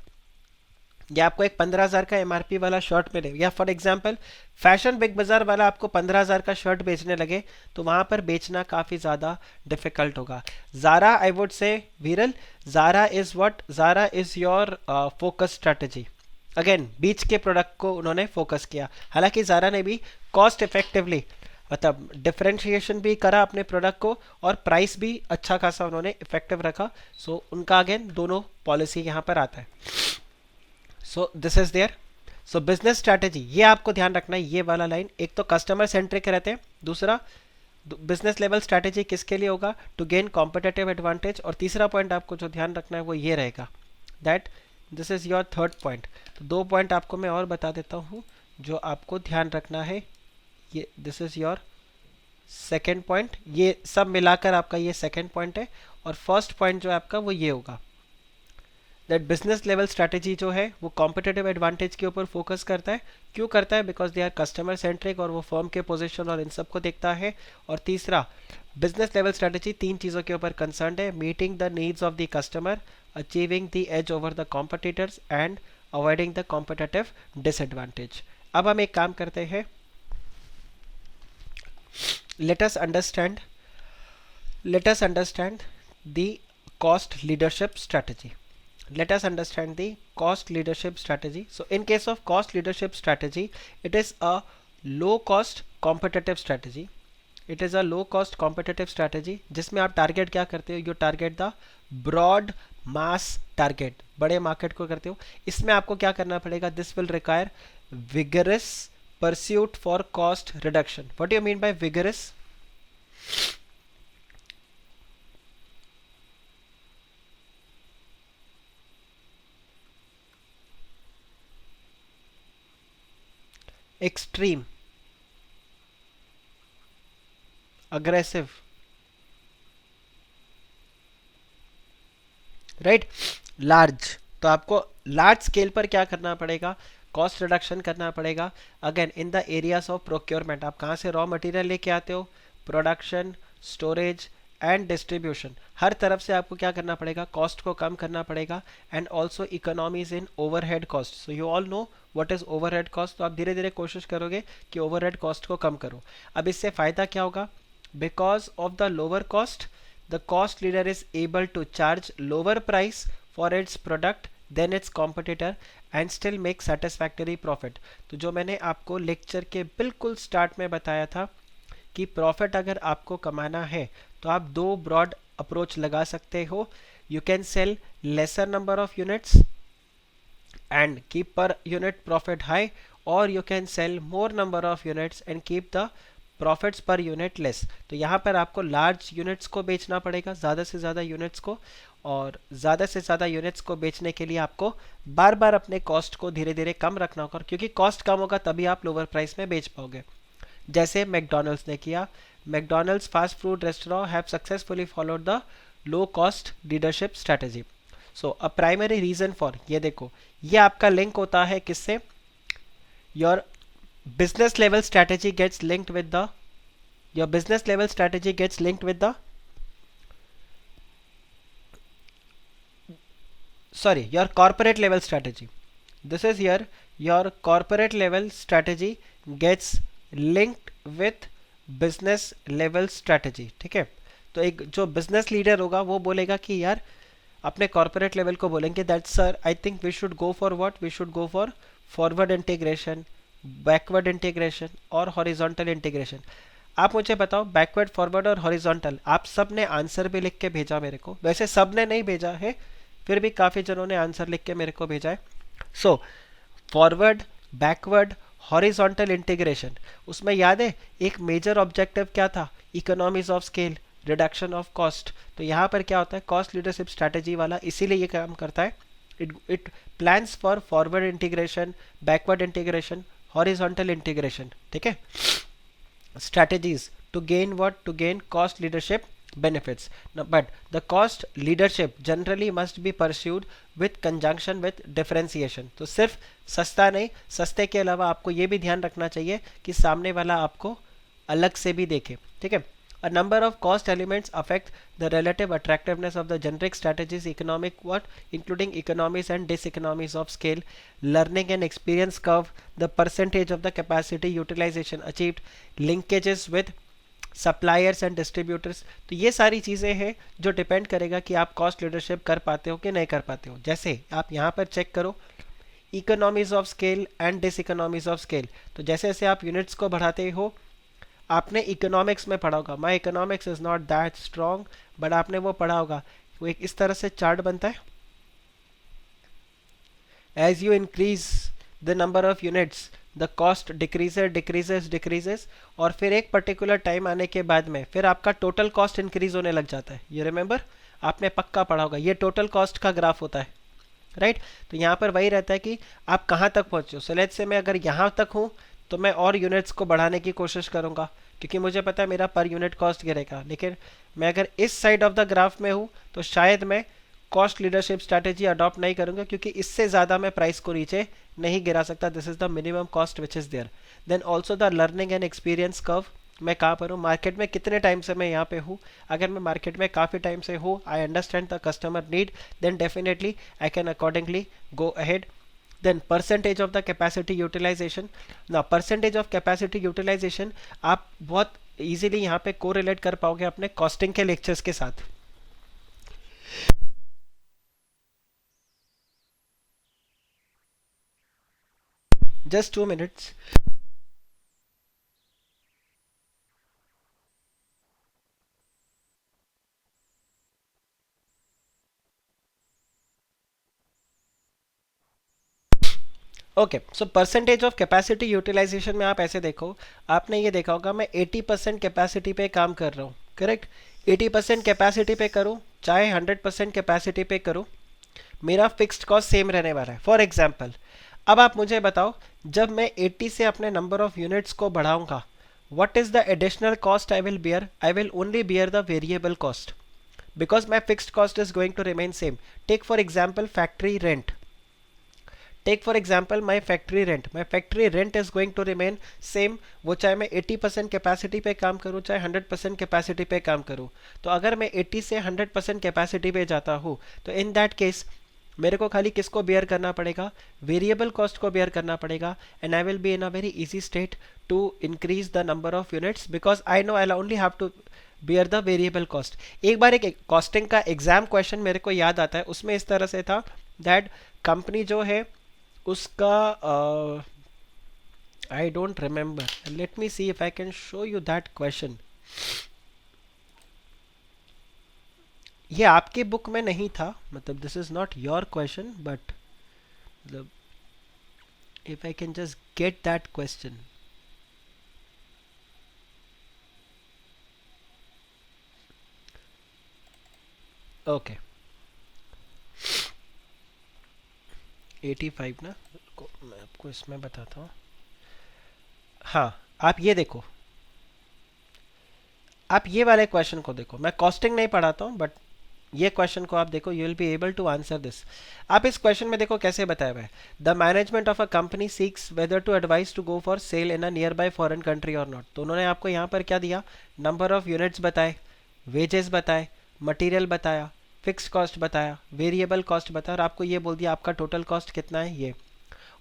Speaker 1: या आपको एक 15,000 का एमआरपी वाला शर्ट मिले, या फॉर एग्जांपल फैशन बिग बाजार वाला आपको 15,000 का शर्ट बेचने लगे, तो वहां पर बेचना काफ़ी ज़्यादा डिफिकल्ट होगा। ज़ारा, आई would say Viral, Zara is what, Zara is your focus strategy. Again बीच के प्रोडक्ट को उन्होंने फोकस किया, हालांकि ज़ारा ने भी कॉस्ट इफेक्टिवली, मतलब डिफरेंशिएशन भी करा अपने प्रोडक्ट को, और प्राइस भी अच्छा खासा उन्होंने इफेक्टिव रखा। सो उनका अगेन दोनों पॉलिसी यहाँ पर आता है। So this is there. So business strategy, ये आपको ध्यान रखना है, ये वाला लाइन, एक तो कस्टमर सेंट्रिक रहते हैं, दूसरा बिजनेस लेवल स्ट्रैटेजी किसके लिए होगा, टू गेन कॉम्पिटिटिव एडवांटेज, और तीसरा पॉइंट आपको जो ध्यान रखना है वो ये रहेगा, that this is your third point. तो दो पॉइंट आपको मैं और बता देता हूँ जो आपको ध्यान रखना है। ये this is your second point, ये सब मिलाकर आपका ये सेकेंड पॉइंट है, और फर्स्ट पॉइंट जो है आपका वो ये होगा, दैट बिजनेस लेवल स्ट्रैटेजी जो है वो कॉम्पिटिटिव एडवांटेज के ऊपर फोकस करता है। क्यों करता है, because they are customer centric, और वो फर्म के पोजीशन और इन सब को देखता है। और तीसरा, बिजनेस लेवल स्ट्रैटेजी तीन चीज़ों के ऊपर कंसर्न है, meeting the needs of the customer, achieving the edge over the competitors, and avoiding the competitive disadvantage. अब हम एक काम करते हैं, let us understand let us understand the cost leadership strategy. Let us understand the cost leadership strategy. So in case of cost leadership strategy, it is a low cost competitive strategy. It is a low cost competitive strategy जिसमें आप target क्या करते हो, you target the broad mass target, बड़े market को करते हो। इसमें आपको क्या करना पड़ेगा, this will require vigorous pursuit for cost reduction. What do you mean by vigorous? Extreme, aggressive, right, large. तो आपको लार्ज स्केल पर क्या करना पड़ेगा, कॉस्ट रिडक्शन करना पड़ेगा। Again in the areas of procurement, आप कहाँ से रॉ मटेरियल लेके आते हो, प्रोडक्शन, स्टोरेज एंड डिस्ट्रीब्यूशन, हर तरफ से आपको क्या करना पड़ेगा, कॉस्ट को कम करना पड़ेगा। And also economies in overhead cost. So you all know what is overhead cost, तो आप धीरे धीरे कोशिश करोगे कि ओवरहेड कॉस्ट को कम करो। अब इससे फ़ायदा क्या होगा, because of the lower cost, the cost leader is able to charge lower price for its product than its competitor and still make satisfactory profit। तो जो मैंने आपको लेक्चर के बिल्कुल स्टार्ट में बताया था कि प्रॉफिट अगर आपको कमाना है तो आप दो ब्रॉड अप्रोच लगा सकते हो। You can sell lesser number of units and keep per unit profit high, or you can sell more number of units and keep the profits per unit less. तो यहाँ पर आपको लार्ज यूनिट्स को बेचना पड़ेगा, ज़्यादा से ज़्यादा यूनिट्स को, और ज़्यादा से ज़्यादा यूनिट्स को बेचने के लिए आपको बार बार अपने कॉस्ट को धीरे धीरे कम रखना होगा, क्योंकि कॉस्ट कम होगा तभी आप लोअर प्राइस में बेच पाओगे। जैसे मैकडोनल्ड्स ने किया, McDonald's fast food restaurant have successfully followed the low cost leadership strategy. So a primary reason for, ये देखो ये आपका लिंक होता है किससे, your business level strategy gets linked with the, your business level strategy gets linked with the, sorry, your corporate level strategy. This is here, your corporate level strategy gets linked with business level strategy। ठीक है, तो एक जो business leader होगा वो बोलेगा कि यार अपने कॉर्पोरेट लेवल को बोलेंगे that sir I think we should go for what, we should go for forward integration, backward integration और हॉरिजॉन्टल इंटीग्रेशन। आप मुझे बताओ बैकवर्ड, फॉरवर्ड और हॉरिजॉन्टल, आप सब ने आंसर भी लिख के भेजा मेरे को, वैसे सब ने नहीं भेजा है, फिर भी काफ़ी जनों ने आंसर लिख के मेरे को भेजा है. So forward, backward, horizontal integration, उसमें याद है एक मेजर ऑब्जेक्टिव क्या था? Economies of scale, reduction of cost. तो यहाँ पर क्या होता है, कॉस्ट लीडरशिप स्ट्रैटेजी वाला इसीलिए ये काम करता है. It plans for forward integration, backward integration, horizontal integration. ठीक है, strategies to gain what? To gain cost leadership benefits. Now, but the cost leadership generally must be pursued with conjunction with differentiation. तो सिर्फ सस्ता नहीं, सस्ते के अलावा आपको ये भी ध्यान रखना चाहिए कि सामने वाला आपको अलग से भी देखे. ठीक है. A number of cost elements affect the relative attractiveness of the generic strategies, economic what? Including economies and diseconomies of scale, learning and experience curve, the percentage of the capacity utilization achieved, linkages with suppliers and distributors. तो ये सारी चीज़ें हैं जो depend करेगा कि आप cost leadership कर पाते हो कि नहीं कर पाते हो. जैसे आप यहाँ पर चेक करो economies of scale and diseconomies of scale. तो जैसे जैसे आप यूनिट्स को बढ़ाते हो, आपने इकोनॉमिक्स में पढ़ा होगा, my economics is not that strong, but आपने वो पढ़ा होगा, वो एक इस तरह से चार्ट बनता है. As you increase the number of units the cost decreases decreases decreases, और फिर एक पर्टिकुलर टाइम आने के बाद में फिर आपका टोटल कॉस्ट इंक्रीज होने लग जाता है. ये रिमेंबर, आपने पक्का पढ़ा होगा, ये टोटल कॉस्ट का ग्राफ होता है. राइट. तो यहाँ पर वही रहता है कि आप कहाँ तक पहुँचे हो. सो लेट्स से मैं अगर यहाँ तक हूँ तो मैं और यूनिट्स को बढ़ाने की कोशिश करूँगा क्योंकि मुझे पता है मेरा पर यूनिट कॉस्ट गिरेगा. लेकिन मैं अगर इस साइड ऑफ द ग्राफ में हूँ तो शायद मैं कॉस्ट लीडरशिप स्ट्रैटेजी अडॉप्ट नहीं करूँगा क्योंकि इससे ज़्यादा मैं प्राइस को नीचे नहीं गिरा सकता. This is the minimum cost which is there. Then also the learning and experience curve, मैं कहाँ पर हूँ, मार्केट में कितने टाइम से मैं यहाँ पे हूँ. अगर मैं मार्केट में काफ़ी टाइम से हूँ, I understand the customer need, then definitely I can accordingly go ahead. Then percentage of the capacity utilization. Now percentage of capacity utilization आप बहुत easily यहाँ पे correlate कर पाओगे अपने costing के lectures के साथ. Just 2 minutes. Okay, so percentage of capacity utilization में आप ऐसे देखो, आपने ये देखा होगा मैं 80% कैपेसिटी पे काम कर रहा हूँ. करेक्ट. 80% कैपेसिटी पे करूँ चाहे 100% कैपेसिटी पे करूँ, मेरा फिक्स्ड कॉस्ट सेम रहने वाला है. फॉर एग्जाम्पल, अब आप मुझे बताओ जब मैं 80 से अपने नंबर ऑफ यूनिट्स को बढ़ाऊंगा, what is the additional cost I will bear? I will only bear the variable cost because my fixed cost is going to remain same. Take for example factory rent. Take for example my factory rent. My factory rent is going to remain same, वो चाहे मैं 80% capacity पे काम करूँ चाहे 100% capacity पे काम करूँ. तो अगर मैं 80 से 100% कैपेसिटी पे जाता हूँ तो इन दैट केस मेरे को खाली किसको बेयर करना पड़ेगा? वेरिएबल कॉस्ट को बेयर करना पड़ेगा. And I will be in a very easy state to increase the number of units because I know I only have to bear the variable cost. एक बार एक कॉस्टिंग का exam question मेरे को याद आता है, उसमें इस तरह से था दैट कंपनी जो है उसका I don't remember, let me see if I can show you that question. ये आपके बुक में नहीं था, मतलब this is not your question, but मतलब if I can just get that question. Okay, 85 ना, मैं आपको इसमें बताता हूँ. हाँ, आप ये देखो, आप ये वाले क्वेश्चन को देखो. मैं कॉस्टिंग नहीं पढ़ाता हूँ बट ये क्वेश्चन को आप देखो, you will be able to answer this. आप इस क्वेश्चन में देखो कैसे बताया हुआ है. The management of a company seeks whether to advise to go for sale in a nearby foreign country और नॉट. तो उन्होंने आपको यहाँ पर क्या दिया? नंबर ऑफ यूनिट्स बताए, वेजेस बताए, मटीरियल बताया, फिक्स्ड कॉस्ट बताया, वेरिएबल कॉस्ट बताया, और आपको ये बोल दिया आपका टोटल कॉस्ट कितना है ये.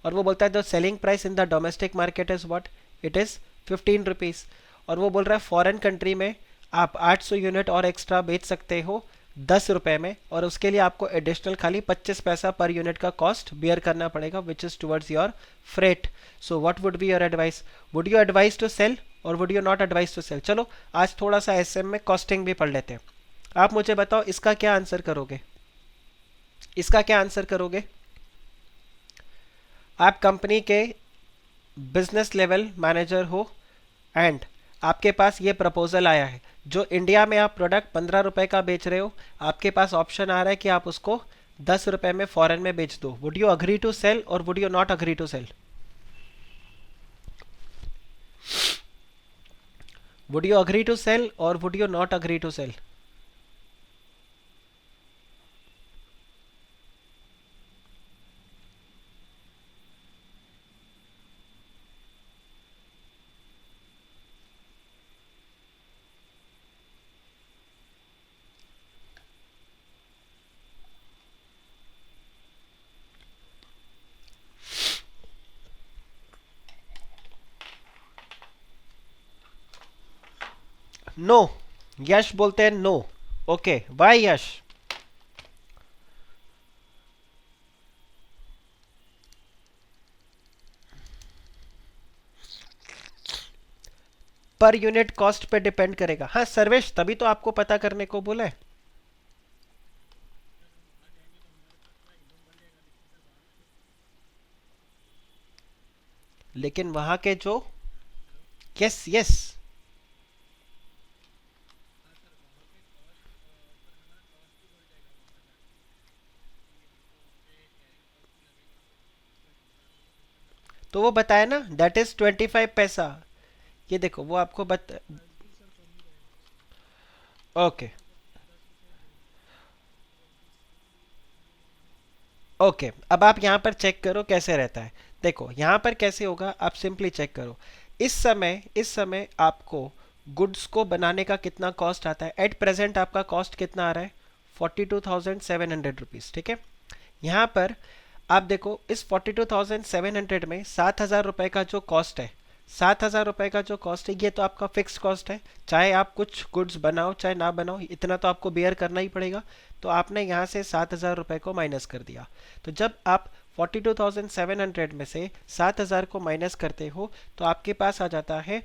Speaker 1: और वो बोलता है the selling price in the domestic market is what? It is 15 rupees. और वो बोल रहा है फॉरेन कंट्री में आप 800 यूनिट और एक्स्ट्रा बेच सकते हो 10 रुपये में, और उसके लिए आपको एडिशनल खाली 25 पैसा पर यूनिट का कॉस्ट बियर करना पड़ेगा which is towards your freight. So what would be your advice? Would you advise to sell और would you not advise to sell? चलो आज थोड़ा सा एसएम में कॉस्टिंग भी पढ़ लेते हैं. आप मुझे बताओ इसका क्या आंसर करोगे? इसका क्या आंसर करोगे? आप कंपनी के बिजनेस लेवल मैनेजर हो एंड आपके पास ये प्रपोजल आया है, जो इंडिया में आप प्रोडक्ट 15 रुपए का बेच रहे हो, आपके पास ऑप्शन आ रहा है कि आप उसको 10 रुपए में फॉरेन में बेच दो। Would you agree to sell और would you not agree to sell? Would you agree to sell और would you not agree to sell? No. Yash बोलते हैं नो। ओके, वाई यश? पर यूनिट कॉस्ट पे डिपेंड करेगा। हाँ सर्वेश, तभी तो आपको पता करने को बोला है। लेकिन वहां के जो, यस यस, तो वो बताया ना, दैट इज 25 पैसा। ये देखो वो आपको ओके ओके, अब आप यहाँ पर चेक करो कैसे रहता है। देखो यहाँ पर कैसे होगा, आप सिंपली चेक करो। इस समय आपको गुड्स को बनाने का कितना कॉस्ट आता है? एट प्रेजेंट आपका कॉस्ट कितना आ रहा है? 42,700 रुपीज़, ठीक है। यहाँ पर आप देखो, इस 42,700 में 7,000 रुपये का जो कॉस्ट है, 7,000 रुपये का जो कॉस्ट है, ये तो आपका फिक्स्ड कॉस्ट है। चाहे आप कुछ गुड्स बनाओ चाहे ना बनाओ, इतना तो आपको बेयर करना ही पड़ेगा। तो आपने यहाँ से 7,000 रुपये को माइनस कर दिया। तो जब आप 42,700 में से 7,000 को माइनस करते हो, तो आपके पास आ जाता है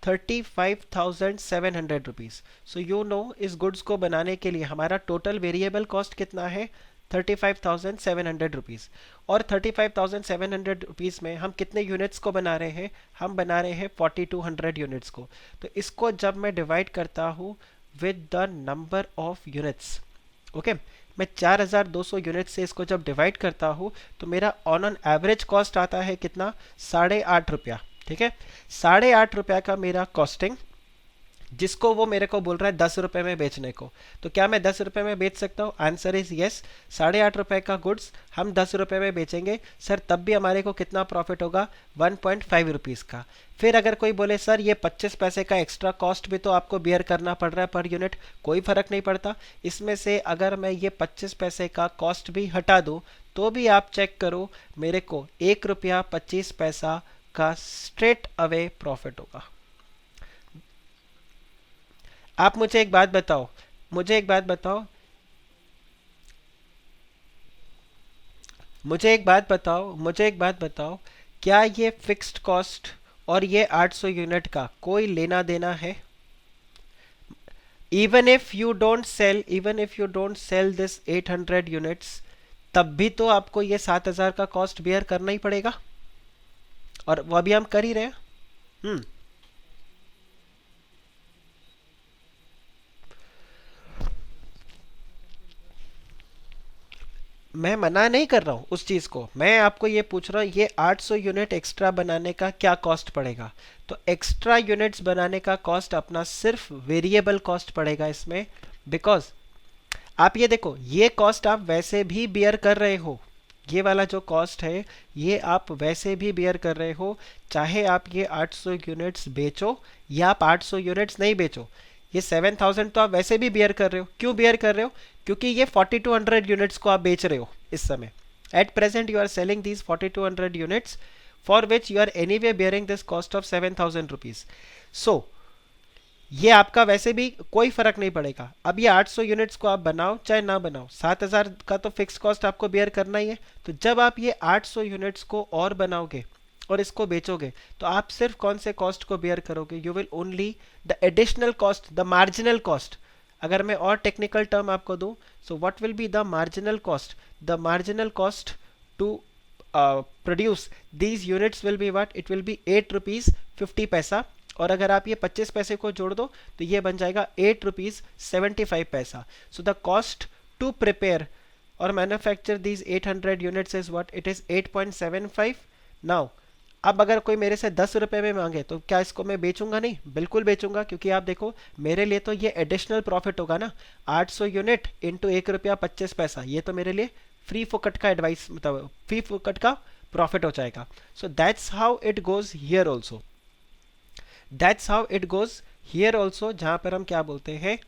Speaker 1: 35,700 रुपीज़। सो यू नो, इस गुड्स को बनाने के लिए हमारा टोटल वेरिएबल कॉस्ट कितना है? 35,700 रुपीज़। और 35,700 रुपीज़ में हम कितने यूनिट्स को बना रहे हैं? हम बना रहे हैं 4200 यूनिट्स को। तो इसको जब मैं डिवाइड करता हूँ with the number of units, okay, मैं 4,200 यूनिट से इसको जब डिवाइड करता हूँ, तो मेरा ऑन एन एवरेज कॉस्ट आता है कितना? 8.5 रुपया, ठीक है। 8.5 रुपया का मेरा कॉस्टिंग, जिसको वो मेरे को बोल रहा है 10 रुपए में बेचने को। तो क्या मैं 10 रुपए में बेच सकता हूँ? Answer is yes. 8.5 रुपए का गुड्स हम 10 रुपए में बेचेंगे सर, तब भी हमारे को कितना प्रॉफिट होगा? 1.5 रुपीज़ का। फिर अगर कोई बोले सर ये 25 पैसे का एक्स्ट्रा कॉस्ट भी तो आपको बियर करना पड़ रहा है पर यूनिट, कोई फर्क नहीं पड़ता। इसमें से अगर मैं ये 25 पैसे का कॉस्ट भी हटा दूँ, तो भी आप चेक करो, मेरे को 1 रुपया 25 पैसा का स्ट्रेट अवे प्रॉफिट होगा। आप मुझे एक बात बताओ, मुझे एक बात बताओ, मुझे एक बात बताओ, क्या ये फिक्स्ड कॉस्ट और ये 800 यूनिट का कोई लेना देना है? Even if you don't sell this 800 units, तब भी तो आपको ये 7,000 का कॉस्ट बेयर करना ही पड़ेगा, और वो अभी हम कर ही रहे हैं। हम्म। मैं मना नहीं कर रहा हूँ उस चीज़ को, मैं आपको ये पूछ रहा हूँ ये 800 यूनिट एक्स्ट्रा बनाने का क्या कॉस्ट पड़ेगा? तो एक्स्ट्रा यूनिट्स बनाने का कॉस्ट अपना सिर्फ वेरिएबल कॉस्ट पड़ेगा इसमें। बिकॉज आप ये देखो, ये कॉस्ट आप वैसे भी बियर कर रहे हो, ये वाला जो कॉस्ट है ये आप वैसे भी बियर कर रहे हो, चाहे आप ये 800 यूनिट्स बेचो या आप 800 यूनिट्स नहीं बेचो। ये 7,000 तो आप वैसे भी बियर कर रहे हो। क्यों बियर कर रहे हो? क्योंकि ये 4200 यूनिट्स को आप बेच रहे हो इस समय। At present you are selling these 4200 units, for which you are anyway bearing this cost of 7,000 rupees. सो ये आपका वैसे भी कोई फर्क नहीं पड़ेगा। अब ये 800 यूनिट्स को आप बनाओ चाहे ना बनाओ, 7,000 का तो फिक्स कॉस्ट आपको बेयर करना ही है। तो जब आप ये 800 यूनिट्स को और बनाओगे और इसको बेचोगे, तो आप सिर्फ कौन से कॉस्ट को बेयर करोगे? You will only the additional cost, the marginal cost. अगर मैं और टेक्निकल टर्म आपको दूं, so what will be the marginal cost? The marginal cost to produce these units will be what? It will be 8 rupees 50 paisa, और अगर आप ये 25 पैसे को जोड़ दो तो ये बन जाएगा 8 रुपीज 75 पैसा. So the cost to prepare और manufacture these 800 units is what? It is 8.75. Now अब अगर कोई मेरे से 10 रुपए में मांगे तो क्या इसको मैं बेचूंगा? नहीं, बिल्कुल बेचूंगा, क्योंकि आप देखो मेरे लिए तो ये एडिशनल प्रॉफिट होगा ना. 800 यूनिट इंटू 1 रुपया 25 पैसा, ये तो मेरे लिए फ्री फोकट का एडवाइस, मतलब फ्री फोकट का प्रॉफिट हो जाएगा. सो that's how it goes here also. That's how it goes here also, जहां पर हम क्या बोलते हैं,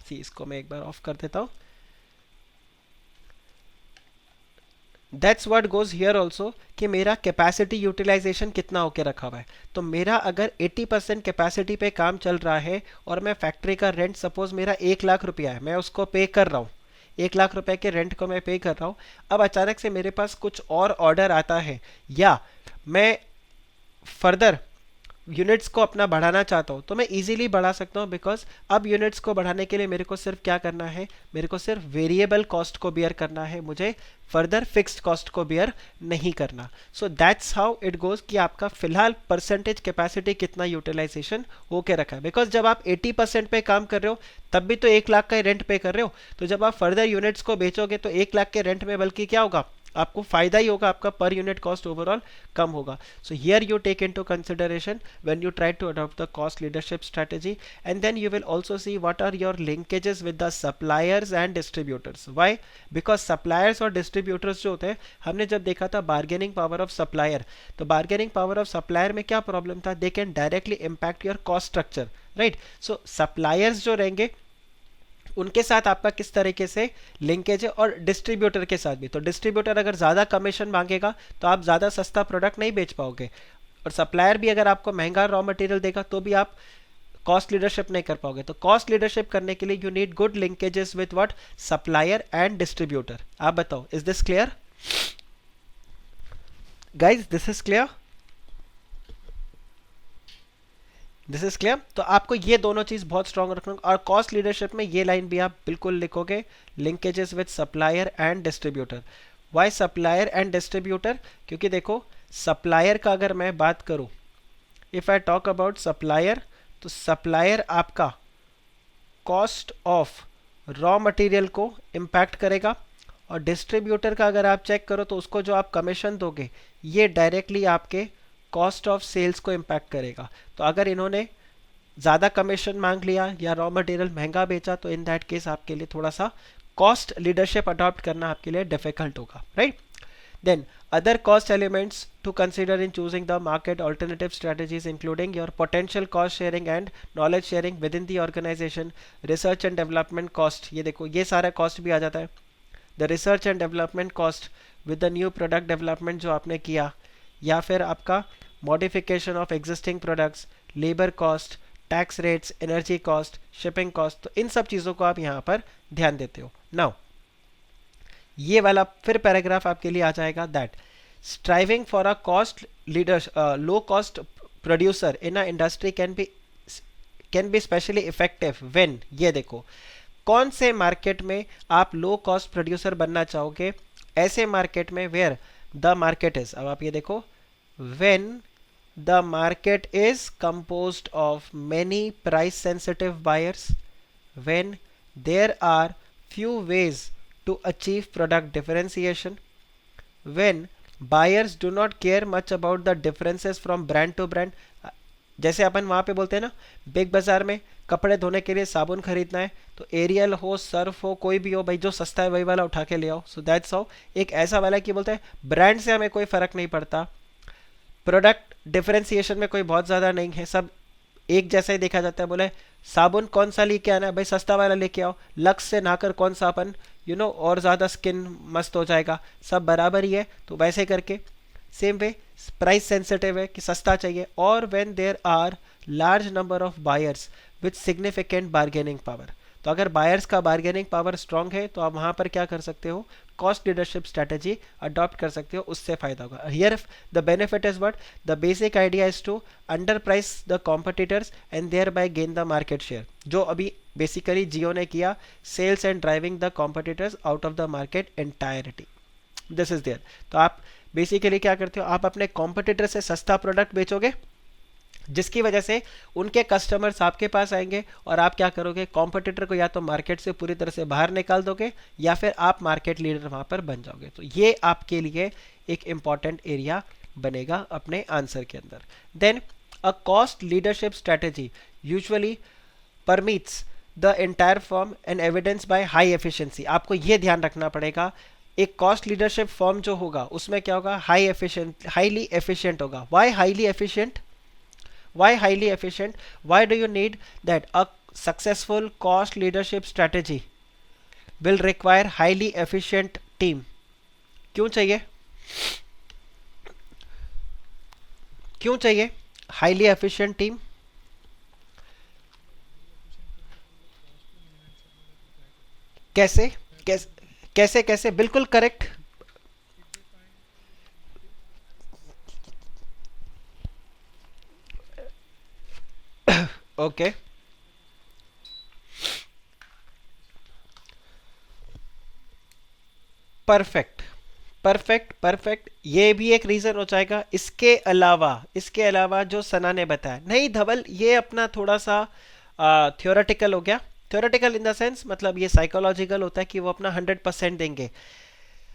Speaker 1: सी इसको मैं एक बार ऑफ कर देता हूं. That's what goes here also कि मेरा कैपेसिटी यूटिलाइजेशन कितना होके रखा हुआ है. तो मेरा अगर 80% कैपेसिटी पे काम चल रहा है और मैं फैक्ट्री का रेंट सपोज मेरा 1 लाख रुपया है, मैं उसको पे कर रहा हूँ, 1 लाख रुपए के रेंट को मैं पे कर रहा हूँ. अब अचानक से मेरे पास कुछ और ऑर्डर आता है, या मैं फर्दर यूनिट्स को अपना बढ़ाना चाहता हूँ, तो मैं इजीली बढ़ा सकता हूँ, बिकॉज अब यूनिट्स को बढ़ाने के लिए मेरे को सिर्फ क्या करना है, मेरे को सिर्फ वेरिएबल कॉस्ट को बियर करना है, मुझे फर्दर फिक्स्ड कॉस्ट को बियर नहीं करना. सो दैट्स हाउ इट गोज कि आपका फिलहाल परसेंटेज कैपेसिटी कितना यूटिलाइजेशन होके रखा है. बिकॉज जब आप 80% पे काम कर रहे हो तब भी तो 1 लाख का रेंट पे कर रहे हो, तो जब आप फर्दर यूनिट्स को बेचोगे तो 1 लाख के रेंट में बल्कि क्या होगा, आपको फायदा ही होगा, आपका पर यूनिट कॉस्ट ओवरऑल कम होगा. So here you take into consideration when you try to adopt the cost leadership strategy. And then you will also see what are your linkages with the suppliers and distributors. Why? Because suppliers और distributors जो होते हैं, हमने जब देखा था bargaining power of supplier, तो bargaining power of supplier में क्या प्रॉब्लम था, they can directly impact your cost structure, right. So suppliers जो रहेंगे उनके साथ आपका किस तरीके से लिंकेज है, और डिस्ट्रीब्यूटर के साथ भी. तो डिस्ट्रीब्यूटर अगर ज़्यादा कमीशन मांगेगा तो आप ज़्यादा सस्ता प्रोडक्ट नहीं बेच पाओगे, और सप्लायर भी अगर आपको महंगा रॉ मटेरियल देगा तो भी आप कॉस्ट लीडरशिप नहीं कर पाओगे. तो कॉस्ट लीडरशिप करने के लिए you need good linkages with what? Supplier and distributor. आप बताओ, is this clear guys? This is clear? This is clear. तो आपको ये दोनों चीज बहुत स्ट्रॉन्ग रखना, और कॉस्ट लीडरशिप में ये लाइन भी आप बिल्कुल लिखोगे, linkages with supplier and distributor. Why supplier and distributor? क्योंकि देखो सप्लायर का अगर मैं बात करूं, if I talk about supplier, तो सप्लायर आपका कॉस्ट ऑफ रॉ मटेरियल को इम्पैक्ट करेगा, और डिस्ट्रीब्यूटर का अगर आप चेक करो तो उसको जो आप कमीशन दोगे ये डायरेक्टली आपके कॉस्ट ऑफ सेल्स को इम्पैक्ट करेगा. तो अगर इन्होंने ज़्यादा कमीशन मांग लिया या रॉ मटेरियल महंगा बेचा, तो इन दैट केस आपके लिए थोड़ा सा कॉस्ट लीडरशिप अडॉप्ट करना आपके लिए डिफिकल्ट होगा, right. Then other cost elements to consider in choosing the market alternative strategies including your potential cost sharing and knowledge sharing within the organization, research and development cost. ये देखो ये सारा cost भी आ जाता है. the research and development cost with the new product development जो आपने किया, या फिर आपका modification of existing products, labor cost, tax rates, energy cost, shipping cost. तो इन सब चीज़ों को आप यहाँ पर ध्यान देते हो. Now ये वाला फिर पैराग्राफ आपके लिए आ जाएगा, that striving for a cost leader low cost producer in a industry can be specially effective when. ये देखो कौन से मार्केट में आप लो कॉस्ट प्रोड्यूसर बनना चाहोगे, ऐसे मार्केट में वेयर द मार्केट इज. अब आप ये देखो, when the market is composed of many price sensitive buyers, when there are few ways to achieve product differentiation, when buyers do not care much about the differences from brand to brand. जैसे अपन वहाँ पे बोलते हैं ना, big बाजार में कपड़े धोने के लिए साबुन खरीदना है तो एरियल हो, सर्फ हो, कोई भी हो भाई, जो सस्ता है वही वाला उठा के ले आओ. सो दैट्स हाउ एक ऐसा वाला कि बोलते हैं ब्रांड से हमें कोई फ़र्क नहीं पड़ता, प्रोडक्ट डिफरेंशिएशन में कोई बहुत ज़्यादा नहीं है, सब एक जैसा ही देखा जाता है. बोले साबुन कौन सा लेके आना है भाई, सस्ता वाला लेके आओ, लक्स से नहाकर कौन सा अपन और ज़्यादा स्किन मस्त हो जाएगा, सब बराबर ही है. तो वैसे करके सेम वे प्राइस सेंसिटिव है कि सस्ता चाहिए, और when there are large number of buyers with significant bargaining power. तो अगर बायर्स का बार्गेनिंग पावर स्ट्रांग है तो आप वहां पर क्या कर सकते हो, कॉस्ट लीडरशिप स्ट्रेटेजी अडॉप्ट कर सकते हो, उससे फायदा होगा. Here the benefit is what, the basic idea is to under price the competitors and thereby gain the market share, जो अभी बेसिकली जियो ने किया, sales and driving the competitors out of the market entirety. This is there. तो आप basically क्या करते हो, आप अपने कॉम्पिटिटर से सस्ता प्रोडक्ट बेचोगे, जिसकी वजह से उनके कस्टमर्स आपके पास आएंगे और आप क्या करोगे, कॉम्पिटिटर को या तो मार्केट से पूरी तरह से बाहर निकाल दोगे या फिर आप मार्केट लीडर वहां पर बन जाओगे. तो ये आपके लिए एक इंपॉर्टेंट एरिया बनेगा अपने आंसर के अंदर. Then a cost leadership strategy usually permits the entire form and evidence by high efficiency. आपको ये ध्यान रखना पड़ेगा, एक कॉस्ट लीडरशिप फॉर्म जो होगा उसमें क्या होगा, हाईली एफिशिएंट होगा. Why highly efficient? Why highly efficient? Why do you need that? A successful cost leadership strategy will require highly efficient team. क्यों चाहिए, क्यों चाहिए highly efficient team? कैसे कैसे कैसे कैसे? बिल्कुल correct. Okay, perfect perfect perfect. ये भी एक रीजन हो जाएगा. इसके अलावा जो सना ने बताया, नहीं धवल ये अपना थोड़ा सा थियोरेटिकल हो गया. थियोरेटिकल इन द सेंस मतलब ये साइकोलॉजिकल होता है कि वो अपना 100% देंगे.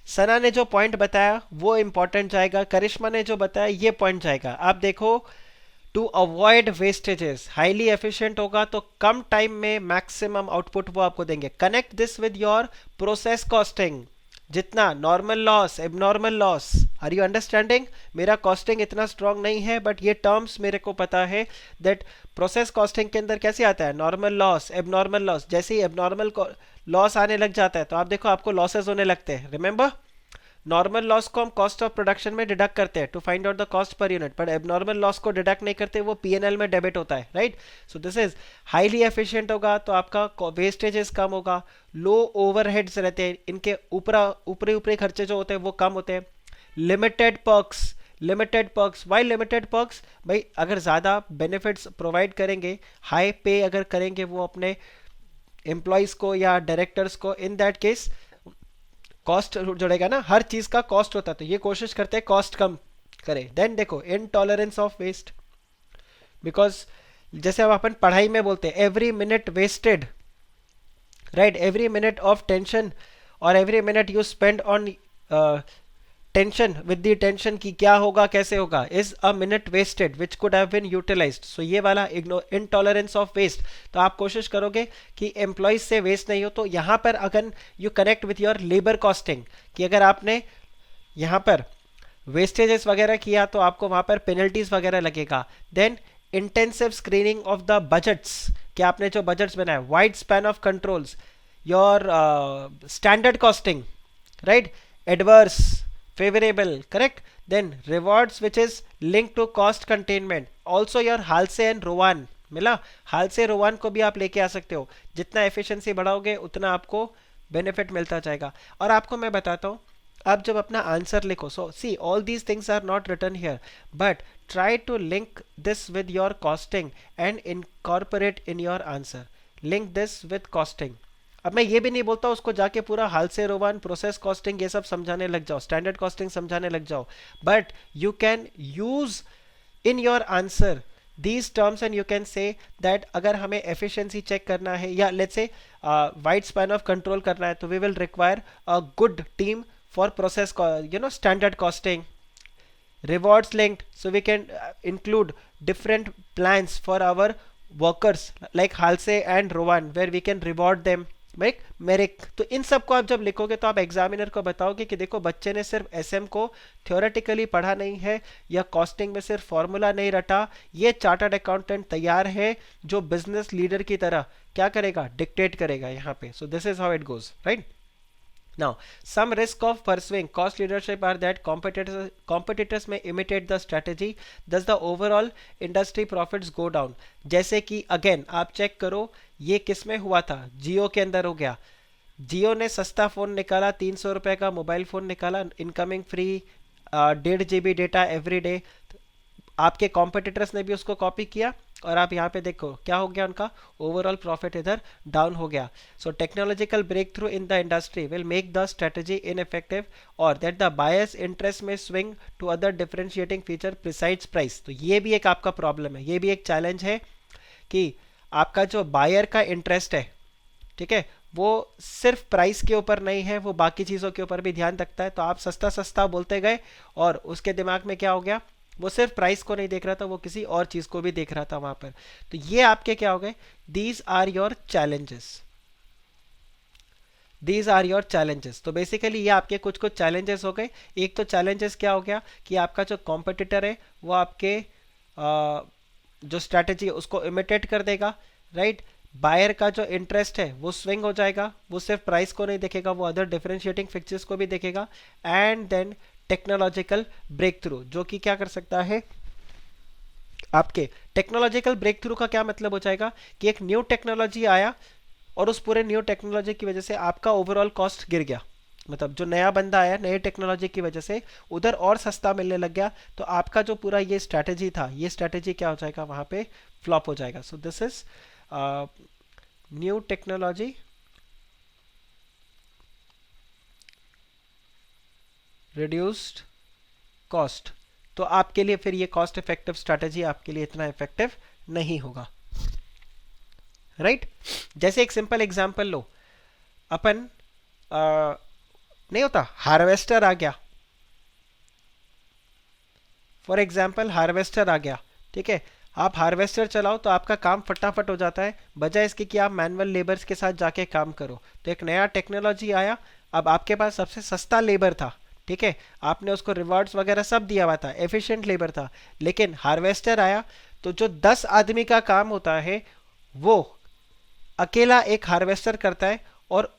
Speaker 1: सना ने जो पॉइंट बताया वो इंपॉर्टेंट जाएगा, करिश्मा ने जो बताया ये पॉइंट जाएगा. आप देखो, to avoid wastages, highly efficient होगा तो कम टाइम में मैक्सिमम आउटपुट वो आपको देंगे. Connect this with your process costing. जितना normal loss, abnormal loss, are you understanding? मेरा कॉस्टिंग इतना स्ट्रांग नहीं है बट ये टर्म्स मेरे को पता है दैट प्रोसेस कॉस्टिंग के अंदर कैसे आता है, नॉर्मल लॉस, एबनॉर्मल लॉस. जैसे ही एबनॉर्मल लॉस आने लग जाता है तो आप देखो आपको लॉसेस होने लगते हैं. रिमेंबर, नॉर्मल लॉस को हम कॉस्ट ऑफ प्रोडक्शन में डिडक्ट करते हैं to find out the cost per unit, but abnormal loss को डिडक्ट नहीं करते, वो पीएनएल में डेबिट होता है. Right. So this is highly efficient होगा तो आपका वेस्टेजेस कम होगा, लो ओवरहेड्स रहते हैं, इनके ऊपरी ऊपरी खर्चे जो होते हैं वो कम होते हैं. Limited perks, limited perks. Why limited perks? भाई अगर ज़्यादा बेनिफिट्स प्रोवाइड करेंगे, हाई पे अगर करेंगे वो अपने एम्प्लॉयज़ को या डायरेक्टर्स को, इन दैट केस कॉस्ट जुड़ेगा ना, हर चीज का कॉस्ट होता है, तो ये कोशिश करते हैं कॉस्ट कम करें. देन देखो, इनटॉलरेंस ऑफ वेस्ट, बिकॉज जैसे अब अपन पढ़ाई में बोलते हैं every minute wasted, right, every minute of tension और every minute you spend on tension with the tension की क्या होगा कैसे होगा, is a minute wasted which could have been utilised. So ये वाला इनटॉलरेंस ऑफ वेस्ट. तो आप कोशिश करोगे कि एम्प्लॉयज से वेस्ट नहीं हो. तो यहाँ पर अगर you connect with your labour costing, कि अगर आपने यहाँ पर वेस्टेजेस वगैरह किया तो आपको वहाँ पर पेनल्टीज वगैरह लगेगा. Then intensive screening of the budgets, कि आपने जो बजट्स बनाए, wide span of controls, your standard costing, right, adverse, favorable, correct. Then rewards which is linked to cost containment. Also your Halsey and Rowan मिला, Halsey रोवान को भी आप लेके आ सकते हो. जितना एफिशिएंसी बढ़ाओगे उतना आपको बेनिफिट मिलता जाएगा. और आपको मैं बताता हूँ, आप जब अपना आंसर लिखो, so see all these things are not written here, but try to link this with your costing and incorporate in your answer. Link this with costing. अब मैं ये भी नहीं बोलता उसको जाके पूरा हाल से रोवान, प्रोसेस कॉस्टिंग ये सब समझाने लग जाओ, स्टैंडर्ड कॉस्टिंग समझाने लग जाओ, but you can use in your answer these terms and you can say that अगर हमें efficiency check करना है या let's say wide span of control करना है तो we will require a good team for process standard costing, rewards linked, so we can include different plans for our workers like Halse and Rowan where we can reward them like मेरिक. तो इन सब को आप जब लिखोगे तो आप examiner को बताओगे कि देखो बच्चे ने सिर्फ एसएम को थ्योरेटिकली पढ़ा नहीं है या कॉस्टिंग में सिर्फ फॉर्मूला नहीं रटा, ये चार्टर्ड अकाउंटेंट तैयार है जो बिजनेस लीडर की तरह क्या करेगा, डिक्टेट करेगा यहाँ पे. सो this is how it goes, right. Now, some risk of pursuing cost leadership are that competitors may imitate the strategy, thus the overall industry profits go down. जैसे कि अगेन आप चेक करो, ये किस में हुआ था, जियो के अंदर हो गया। जियो ने सस्ता फ़ोन निकाला, 300 रुपये का मोबाइल फ़ोन निकाला, incoming free, 1.5 GB data every day. आपके कॉम्पिटिटर्स ने भी उसको कॉपी किया और आप यहाँ पे देखो क्या हो गया, उनका ओवरऑल प्रॉफिट इधर डाउन हो गया। So technological breakthrough in the industry will make the strategy ineffective और दैट द बायर्स इंटरेस्ट में swing to other differentiating feature presides price. तो ये भी एक आपका प्रॉब्लम है, ये भी एक चैलेंज है कि आपका जो बायर का इंटरेस्ट है, ठीक है, वो सिर्फ प्राइस के ऊपर नहीं है, वो बाकी चीज़ों के ऊपर भी ध्यान रखता है। तो आप सस्ता सस्ता बोलते गए और उसके दिमाग में क्या हो गया, वो सिर्फ प्राइस को नहीं देख रहा था, वो किसी और चीज़ को भी देख रहा था वहां पर। तो ये आपके क्या हो गए, these are your challenges, these are your challenges. तो बेसिकली ये आपके कुछ कुछ चैलेंजेस हो गए। एक तो चैलेंजेस क्या हो गया कि आपका जो कॉम्पिटिटर है वो आपके जो स्ट्रैटेजी है उसको इमिटेट कर देगा, राइट। बायर का जो इंटरेस्ट है वो स्विंग हो जाएगा, वो सिर्फ प्राइस को नहीं देखेगा, वो अदर डिफरेंशिएटिंग फीचर्स को भी देखेगा। And then technological breakthrough, जो कि क्या कर सकता है, आपके टेक्नोलॉजिकल ब्रेक थ्रू का क्या मतलब हो जाएगा कि एक न्यू टेक्नोलॉजी आया और उस पूरे न्यू टेक्नोलॉजी की वजह से आपका ओवरऑल कॉस्ट गिर गया। मतलब जो नया बंदा आया नए टेक्नोलॉजी की वजह से उधर और सस्ता मिलने लग गया, तो आपका जो पूरा ये स्ट्रैटेजी था, ये स्ट्रैटेजी क्या हो जाएगा, वहां पे फ्लॉप हो जाएगा। सो this is new technology reduced cost. तो आपके लिए फिर ये कॉस्ट इफेक्टिव स्ट्रैटेजी आपके लिए इतना इफेक्टिव नहीं होगा, राइट। जैसे एक सिंपल एग्जांपल लो, अपन नहीं होता हार्वेस्टर आ गया, फॉर एग्जांपल हार्वेस्टर आ गया, ठीक है। आप हार्वेस्टर चलाओ तो आपका काम फटाफट हो जाता है, बजाय इसके कि आप मैनुअल लेबर्स के साथ जाके काम करो। तो एक नया टेक्नोलॉजी आया, अब आपके पास सबसे सस्ता लेबर था, ठीक है, आपने उसको रिवॉर्ड्स वगैरह सब दिया हुआ था, एफिशिएंट लेबर था। लेकिन हार्वेस्टर आया तो जो 10 आदमी का काम होता है वो अकेला एक हार्वेस्टर करता है और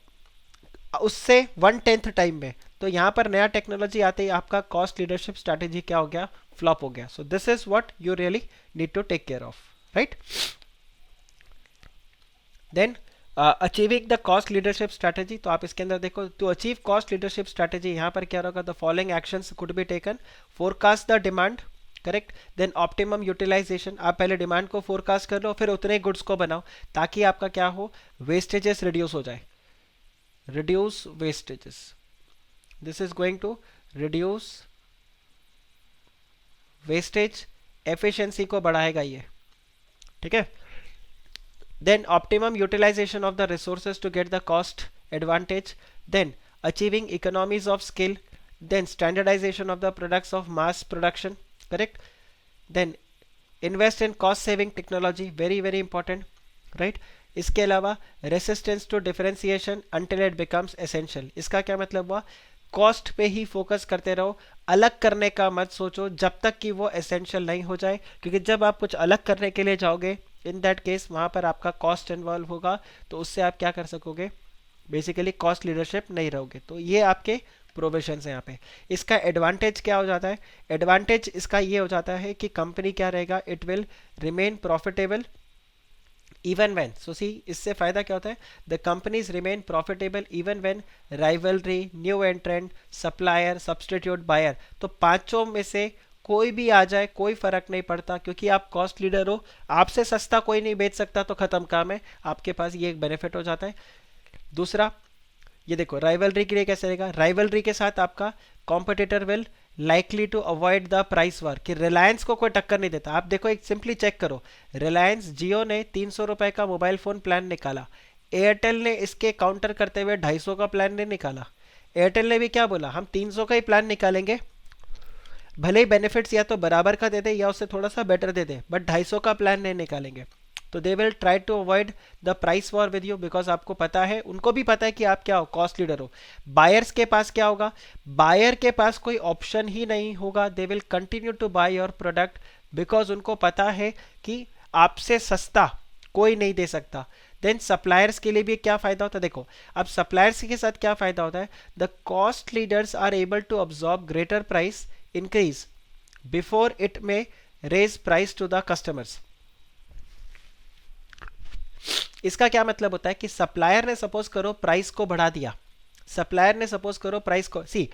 Speaker 1: उससे 1/10 टाइम में। तो यहाँ पर नया टेक्नोलॉजी आते ही आपका कॉस्ट लीडरशिप स्ट्रैटेजी क्या हो गया, फ्लॉप हो गया। So this is what you really need to take care of, right. Then achieving the cost leadership strategy, तो आप इसके अंदर देखो, to achieve cost leadership strategy यहाँ पर क्या होगा, the following actions could be taken, forecast the demand, correct, then optimum utilisation, आप पहले डिमांड को फोरकास्ट कर लो फिर उतने गुड्स को बनाओ ताकि आपका क्या हो, वेस्टेजेस रिड्यूस हो जाए, reduce wastages, this is going to reduce wastage, efficiency को बढ़ाएगा ये, ठीक है। Then optimum utilization of the resources to get the cost advantage, then achieving economies of scale, then standardization of the products of mass production, correct, then invest in cost saving technology, very very important, right। इसके अलावा resistance to differentiation until it becomes essential, इसका क्या मतलब हुआ, cost पे ही focus करते रहो, अलग करने का मत सोचो जब तक कि वो एसेंशियल नहीं हो जाए, क्योंकि जब आप कुछ अलग करने के लिए जाओगे इन दैट केस वहां पर आपका कॉस्ट इन्वॉल्व होगा, तो उससे आप क्या कर सकोगे, बेसिकली कॉस्ट लीडरशिप नहीं रहोगे। तो ये आपके प्रोविजंस है यहाँ पे। इसका एडवांटेज क्या हो जाता है, एडवांटेज इसका ये हो जाता है कि कंपनी क्या रहेगा, it will remain profitable even when, so see इससे फायदा क्या होता है, the companies remain profitable even when rivalry, new entrant, supplier, substitute, buyer, तो पांचों में से कोई भी आ जाए कोई फर्क नहीं पड़ता, क्योंकि आप कॉस्ट लीडर हो, आपसे सस्ता कोई नहीं बेच सकता, तो खत्म काम है, आपके पास ये एक बेनिफिट हो जाता है। दूसरा ये देखो राइवलरी के लिए कैसे रहेगा, राइवलरी के साथ आपका competitor will likely to avoid the price war, कि रिलायंस को कोई टक्कर नहीं देता। आप देखो एक सिंपली चेक करो, रिलायंस जियो ने 300 रुपए का मोबाइल फोन प्लान निकाला, एयरटेल ने इसके काउंटर करते हुए 250 का प्लान नहीं निकाला। एयरटेल ने भी क्या बोला, हम 300 का ही प्लान निकालेंगे, भले ही बेनिफिट्स या तो बराबर का दे दे या उससे थोड़ा सा बेटर दे दे, बट 250 का प्लान नहीं निकालेंगे। तो they will try to avoid the price war with you, because आपको पता है, उनको भी पता है कि आप क्या हो, कॉस्ट लीडर हो। बायर्स के पास क्या होगा, बायर के पास कोई ऑप्शन ही नहीं होगा, they will continue to buy your product, because उनको पता है कि आपसे सस्ता कोई नहीं दे सकता। देन सप्लायर्स के लिए भी क्या फायदा होता है, देखो अब सप्लायर्स के साथ क्या फायदा होता है, the cost leaders are able to absorb greater price increase before it may raise price to the customers. इसका क्या मतलब होता है कि सप्लायर ने सपोज करो प्राइस को बढ़ा दिया, सप्लायर ने सपोज करो प्राइस को, सी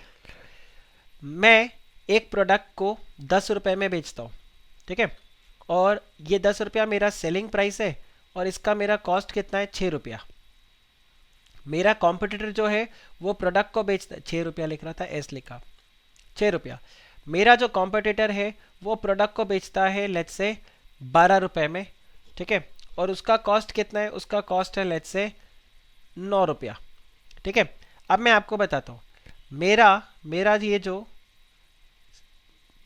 Speaker 1: मैं एक प्रोडक्ट को 10 रुपए में बेचता हूँ, ठीक है, और ये 10 रुपया मेरा सेलिंग प्राइस है और इसका मेरा कॉस्ट कितना है 6 रुपया। मेरा कॉम्पिटिटर जो है वो प्रोडक्ट को बेचता है, 6 रुपया लिख रहा था, एस लिखा, 6 रुपया। मेरा जो कॉम्पिटिटर है वो प्रोडक्ट को बेचता है लेट्स से 12 रुपए में, ठीक है, और उसका कॉस्ट कितना है, उसका कॉस्ट है लेट्स से 9 रुपया, ठीक है। अब मैं आपको बताता हूँ, मेरा मेरा ये जो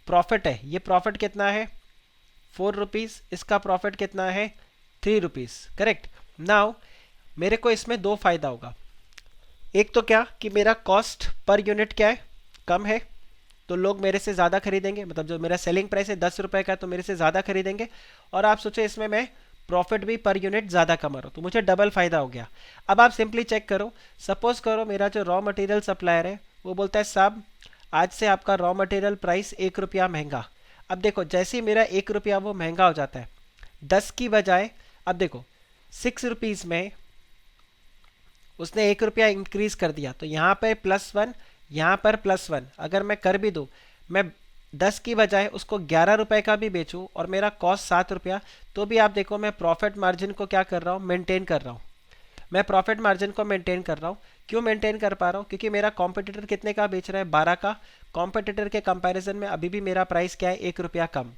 Speaker 1: प्रॉफिट है, ये प्रॉफिट कितना है 4 रुपीज़, इसका प्रॉफिट कितना है 3 रुपीज़, करेक्ट। नाउ मेरे को इसमें दो फायदा होगा, एक तो क्या कि मेरा कॉस्ट पर यूनिट क्या है, कम है, तो लोग मेरे से ज़्यादा खरीदेंगे, मतलब जो मेरा सेलिंग प्राइस है 10 रुपए का तो मेरे से ज़्यादा खरीदेंगे, और आप सोचो इसमें मैं प्रॉफिट भी पर यूनिट ज़्यादा कमा रहा हूँ, तो मुझे डबल फायदा हो गया। अब आप सिंपली चेक करो, सपोज करो मेरा जो रॉ मटेरियल सप्लायर है वो बोलता है साहब आज से आपका रॉ मटेरियल प्राइस 1 रुपया महंगा। अब देखो जैसे ही मेरा 1 रुपया वो महंगा हो जाता है, 10 की बजाय अब देखो 6 रुपीज़ में उसने 1 रुपया इंक्रीज कर दिया, तो यहाँ पर +1, यहाँ पर +1, अगर मैं कर भी दूँ, मैं 10 की बजाय उसको 11 रुपए का भी बेचूं और मेरा कॉस्ट 7 रुपया, तो भी आप देखो मैं प्रॉफिट मार्जिन को क्या कर रहा हूँ, मेंटेन कर रहा हूँ। मैं प्रॉफिट मार्जिन को मेंटेन कर रहा हूँ, क्यों मेंटेन कर पा रहा हूँ, क्योंकि मेरा कॉम्पिटिटर कितने का बेच रहा है 12 का, कॉम्पिटिटर के कंपैरिजन में अभी भी मेरा प्राइस क्या है 1 रुपया कम।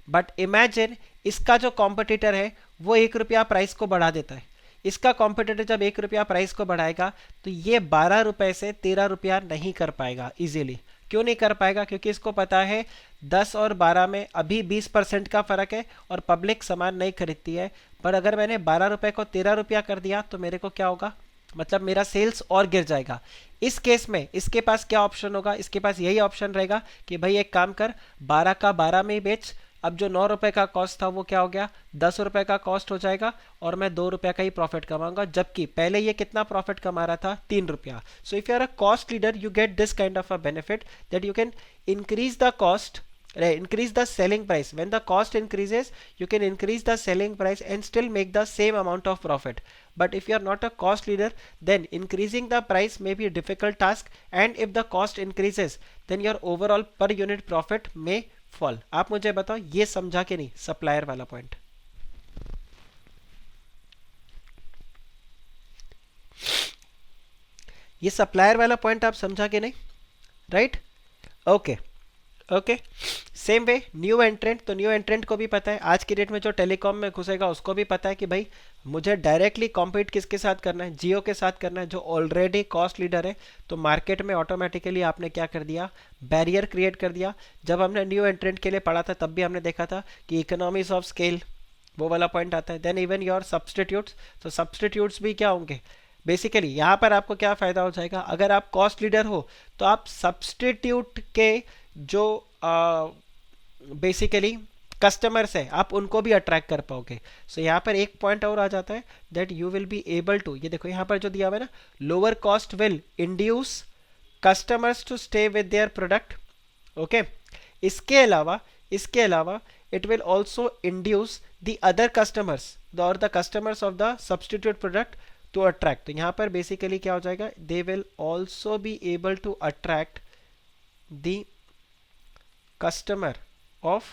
Speaker 1: बट इमेजिन इसका जो कॉम्पिटिटर है वो 1 रुपया प्राइस को बढ़ा देता है, इसका कॉम्पिटिटर जब 1 रुपया प्राइस को बढ़ाएगा तो ये 12 रुपए से 13 रुपया नहीं कर पाएगा इजीली। क्यों नहीं कर पाएगा, क्योंकि इसको पता है 10 और 12 में अभी 20% का फर्क है और पब्लिक सामान नहीं खरीदती है। पर अगर मैंने 12 रुपए को 13 रुपया कर दिया तो मेरे को क्या होगा, मतलब मेरा सेल्स और गिर जाएगा। इस केस में इसके पास क्या ऑप्शन होगा, इसके पास यही ऑप्शन रहेगा कि भाई एक काम कर 12 का 12 में ही बेच, अब जो 9 रुपए का कॉस्ट था वो क्या हो गया 10 रुपए का कॉस्ट हो जाएगा और मैं 2 रुपए का ही प्रॉफिट कमाऊंगा, जबकि पहले ये कितना प्रॉफिट कमा रहा था 3 रुपया। So if you are a cost leader you get this kind of a benefit that you can increase the cost, increase the selling price. When the cost increases you can increase the selling price and still make the same amount of profit. But if you are not a cost leader then increasing the price may be a difficult task, and if the cost increases then your overall per unit profit may fall. आप मुझे बताओ ये समझा कि नहीं supplier वाला point. ये supplier वाला पॉइंट आप समझा कि नहीं, right, okay okay. Same way new एंट्रेंट, तो न्यू एंट्रेंट को भी पता है आज की डेट में जो टेलीकॉम में घुसेगा उसको भी पता है कि भाई मुझे डायरेक्टली कॉम्पीट किसके साथ करना है, जियो के साथ करना है जो ऑलरेडी कॉस्ट लीडर है। तो मार्केट में ऑटोमेटिकली आपने क्या कर दिया, बैरियर क्रिएट कर दिया। जब हमने न्यू एंट्रेंट के लिए पढ़ा था तब भी हमने देखा था कि इकोनॉमीज ऑफ स्केल वो वाला पॉइंट आता है। देन इवन योर सब्सटीट्यूट्स, तो सब्सटीट्यूट्स भी क्या होंगे बेसिकली, यहाँ पर आपको क्या फ़ायदा हो जाएगा, अगर आप कॉस्ट लीडर हो तो आप सब्सटीट्यूट के जो बेसिकली कस्टमर्स है आप उनको भी अट्रैक्ट कर पाओगे। सो यहाँ पर एक पॉइंट और आ जाता है that you will be able to, ये देखो यहाँ पर जो दिया हुआ है ना, lower cost will induce customers to stay with their product, okay. इसके अलावा it will also induce the other customers और the customers of the substitute product to attract. तो यहाँ पर बेसिकली क्या हो जाएगा, they will also be able to attract the customer of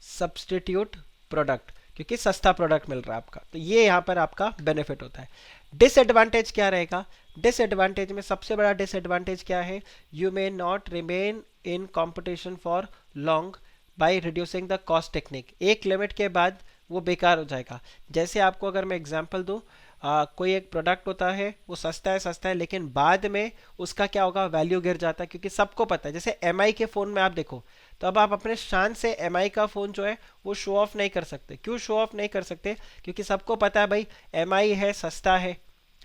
Speaker 1: substitute product, क्योंकि सस्ता प्रोडक्ट मिल रहा है आपका। तो ये यहाँ पर आपका बेनिफिट होता है। डिसएडवांटेज क्या रहेगा, डिसएडवांटेज में सबसे बड़ा डिसएडवांटेज क्या है, you may not remain in competition for long by reducing the cost technique. एक लिमिट के बाद वो बेकार हो जाएगा। जैसे आपको अगर मैं एग्जांपल दूं, कोई एक प्रोडक्ट होता है वो सस्ता है लेकिन बाद में उसका क्या होगा, वैल्यू गिर जाता है, क्योंकि सबको पता है। जैसे एमआई के फ़ोन में आप देखो तो अब आप अपने शान से एमआई का फ़ोन जो है वो शो ऑफ नहीं कर सकते। क्यों शो ऑफ नहीं कर सकते, क्योंकि सबको पता है भाई एमआई है, सस्ता है,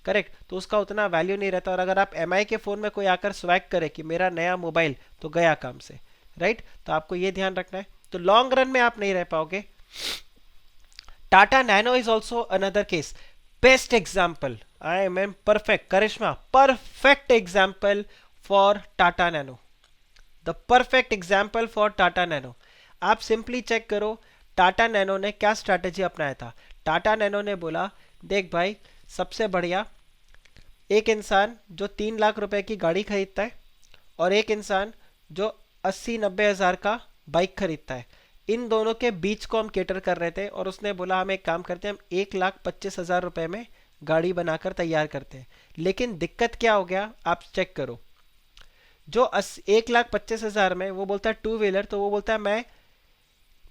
Speaker 1: करेक्ट, तो उसका उतना वैल्यू नहीं रहता। और अगर आप एमआई के फ़ोन में कोई आकर स्वैग करे कि मेरा नया मोबाइल, तो गया काम से, राइट। तो आपको ये ध्यान रखना है। तो लॉन्ग रन में आप नहीं रह पाओगे। Tata Nano is also another case. Best example, I am perfect, करिश्मा perfect example for Tata Nano, the perfect example for Tata Nano. आप सिंपली चेक करो टाटा नैनो ने क्या स्ट्रैटेजी अपनाया था. टाटा नैनो ने बोला देख भाई, सबसे बढ़िया एक इंसान जो 3 लाख रुपए की गाड़ी खरीदता है और एक इंसान जो 80-90 हज़ार का बाइक खरीदता है, इन दोनों के बीच को हम केटर कर रहे थे. और उसने बोला हम एक काम करते हैं, हम 1,25,000 रुपए में गाड़ी बनाकर तैयार करते हैं. लेकिन दिक्कत क्या हो गया, आप चेक करो. जो 1,25,000 में वो बोलता है टू व्हीलर, तो वो बोलता है मैं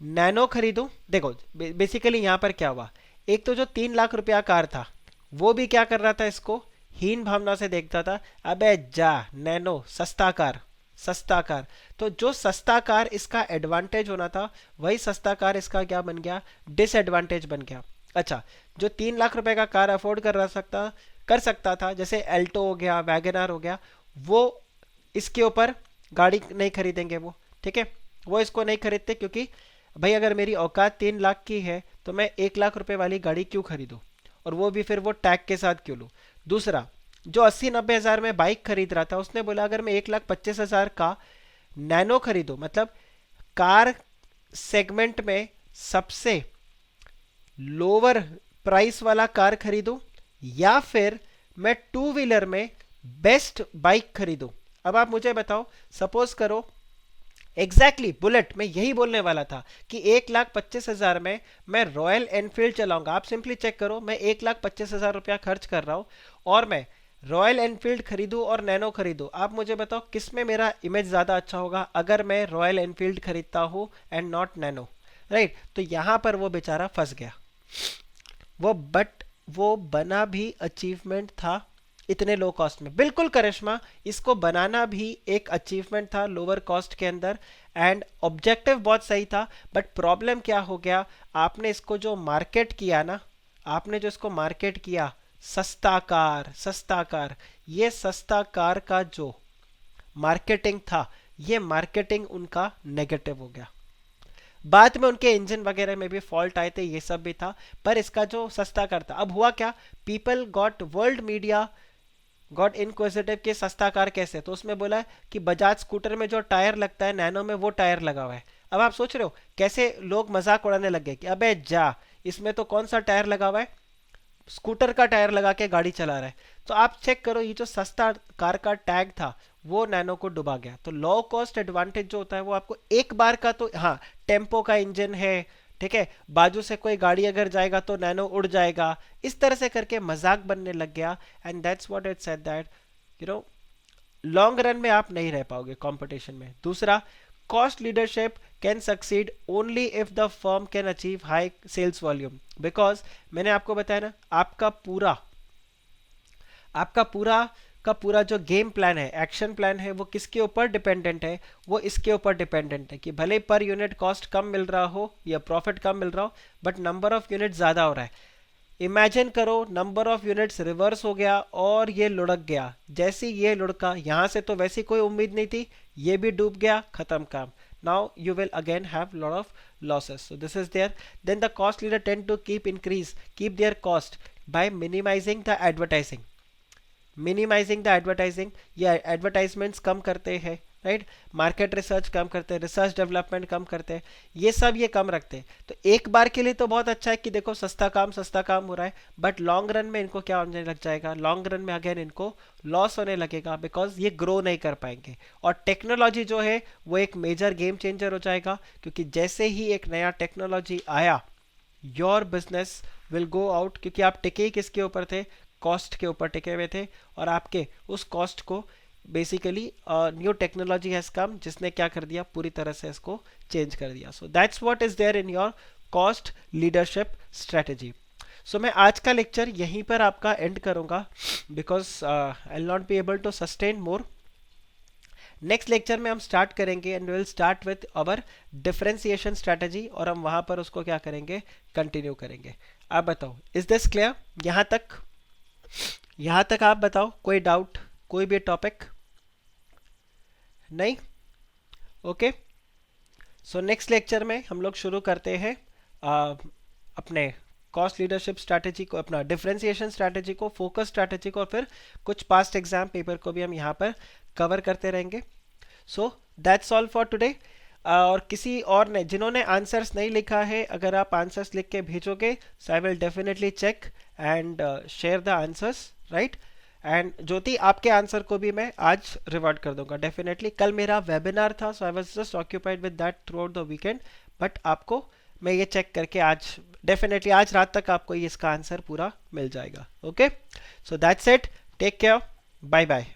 Speaker 1: नैनो खरीदूं. देखो बेसिकली यहाँ पर क्या हुआ, एक तो जो 3 लाख रुपया कार था वो भी क्या कर रहा था, इसको हीन भावना से देखता था. अबे जा, नैनो सस्ता कार, सस्ता कार. तो जो सस्ता कार इसका एडवांटेज होना था, वही सस्ता कार इसका क्या बन गया, डिसएडवांटेज बन गया. अच्छा, जो 3 लाख रुपए का कार अफोर्ड कर सकता था, जैसे एल्टो हो गया, वैगनार हो गया, वो इसके ऊपर गाड़ी नहीं खरीदेंगे वो. ठीक है, वो इसको नहीं खरीदते क्योंकि भाई अगर मेरी औकात 3 लाख की है तो मैं 1 लाख रुपए वाली गाड़ी क्यों खरीदूं, और वो भी फिर वो टैग के साथ क्यों लूं. दूसरा, जो 80-90 हज़ार में बाइक खरीद रहा था, उसने बोला अगर मैं 1,25,000 का नैनो खरीदूं, मतलब कार सेगमेंट में सबसे लोअर प्राइस वाला कार खरीदूं, या फिर मैं टू व्हीलर में बेस्ट बाइक खरीदूं. अब आप मुझे बताओ, सपोज करो एग्जैक्टली बुलेट, मैं यही बोलने वाला था कि 1,25,000 में मैं रॉयल एनफील्ड चलाऊंगा. आप सिंपली चेक करो, मैं 1,25,000 रुपया खर्च कर रहा हूं और मैं रॉयल एनफील्ड खरीदूं और नैनो खरीदूं. आप मुझे बताओ किस में मेरा इमेज ज़्यादा अच्छा होगा अगर मैं रॉयल एनफील्ड खरीदता हूं एंड नॉट नैनो, राइट. तो यहां पर वो बेचारा फंस गया. बट वो बना भी अचीवमेंट था इतने लो कॉस्ट में. बिल्कुल करिश्मा, इसको बनाना भी एक अचीवमेंट था लोअर कॉस्ट के अंदर, एंड ऑब्जेक्टिव बहुत सही था. बट प्रॉब्लम क्या हो गया, आपने इसको जो मार्केट किया ना, आपने जो इसको मार्केट किया सस्ता कार, सस्ता कार, ये सस्ता कार का जो मार्केटिंग था, ये मार्केटिंग उनका नेगेटिव हो गया. बाद में उनके इंजन वगैरह में भी फॉल्ट आए थे, ये सब भी था, पर इसका जो सस्ता कार था. अब हुआ क्या, people got, world media got inquisitive कि सस्ता कार कैसे, तो उसमें बोला कि बजाज स्कूटर में जो टायर लगता है नैनो में वो टायर लगा हुआ है. अब आप सोच रहे हो कैसे लोग मजाक उड़ाने लग गए कि अबे जा, इसमें तो कौन सा टायर लगा हुआ है, स्कूटर का टायर लगा के गाड़ी चला रहा है. तो आप चेक करो, ये जो सस्ता कार का टैग था वो नैनो को डुबा गया. तो लो कॉस्ट एडवांटेज जो होता है वो आपको एक बार का, तो हाँ टेम्पो का इंजन है, ठीक है, बाजू से कोई गाड़ी अगर जाएगा तो नैनो उड़ जाएगा, इस तरह से करके मजाक बनने लग गया. And that's what it said that you know long run में आप नहीं रह पाओगे कंपटीशन में. दूसरा, cost leadership can succeed only if the firm can achieve high sales volume. Because मैंने आपको बताया ना, आपका पूरा जो गेम प्लान है, एक्शन प्लान है, वो किसके ऊपर डिपेंडेंट है, वो इसके ऊपर डिपेंडेंट है कि भले पर यूनिट कॉस्ट कम मिल रहा हो या प्रॉफिट कम मिल रहा हो, बट नंबर ऑफ यूनिट ज़्यादा हो रहा है. इमेजिन करो नंबर ऑफ यूनिट्स रिवर्स हो गया और ये लुढ़क गया. जैसे ये लुढ़का, यहाँ से तो वैसी कोई उम्मीद नहीं थी, ये भी डूब गया, खत्म काम. now you will again have lot of losses. So this is there. Then the cost leader tend to keep their cost by minimizing the advertising. ये एडवर्टाइजमेंट्स कम करते हैं, राइट, मार्केट रिसर्च कम करते हैं, रिसर्च डेवलपमेंट कम करते हैं, ये सब ये कम रखते हैं. तो एक बार के लिए तो बहुत अच्छा है कि देखो सस्ता काम हो रहा है, बट लॉन्ग रन में इनको क्या होने लग जाएगा, लॉन्ग रन में अगेन इनको लॉस होने लगेगा, बिकॉज ये ग्रो नहीं कर पाएंगे. और टेक्नोलॉजी जो है वो एक मेजर गेम चेंजर हो जाएगा, क्योंकि जैसे ही एक नया टेक्नोलॉजी आया, your business will go out, क्योंकि आप टिके किसके ऊपर थे, कॉस्ट के ऊपर टिके हुए थे, और आपके उस कॉस्ट को basically new technology has come, जिसने क्या कर दिया, पूरी तरह से इसको चेंज कर दिया. So that's what is there in your cost leadership strategy. So मैं आज का लेक्चर यहीं पर आपका एंड करूंगा, because I will not be able to sustain more. Next lecture में हम स्टार्ट करेंगे and will start with our differentiation strategy, और हम वहां पर उसको क्या करेंगे, कंटिन्यू करेंगे. आप बताओ, इज दिस क्लियर? यहाँ तक आप बताओ, कोई डाउट, कोई भी टॉपिक नहीं? ओके, सो नेक्स्ट लेक्चर में हम लोग शुरू करते हैं अपने कॉस्ट लीडरशिप स्ट्रैटेजी को, अपना डिफरेंशिएशन स्ट्रैटेजी को, फोकस स्ट्रैटेजी को, और फिर कुछ पास्ट एग्जाम पेपर को भी हम यहाँ पर कवर करते रहेंगे। So that's all for today. और किसी और ने जिन्होंने आंसर्स नहीं लिखा है, अगर आप आंसर्स लिख के भेजोगे so I will definitely check and share the answers, right. And Jyoti, आपके आंसर को भी मैं आज रिवॉर्ड कर दूंगा डेफिनेटली। कल मेरा वेबिनार था, so I was just occupied with that throughout the weekend, but आपको मैं ये चेक करके आज डेफिनेटली आज रात तक आपको ये इसका आंसर पूरा मिल जाएगा। Okay, so that's it, take care, bye bye.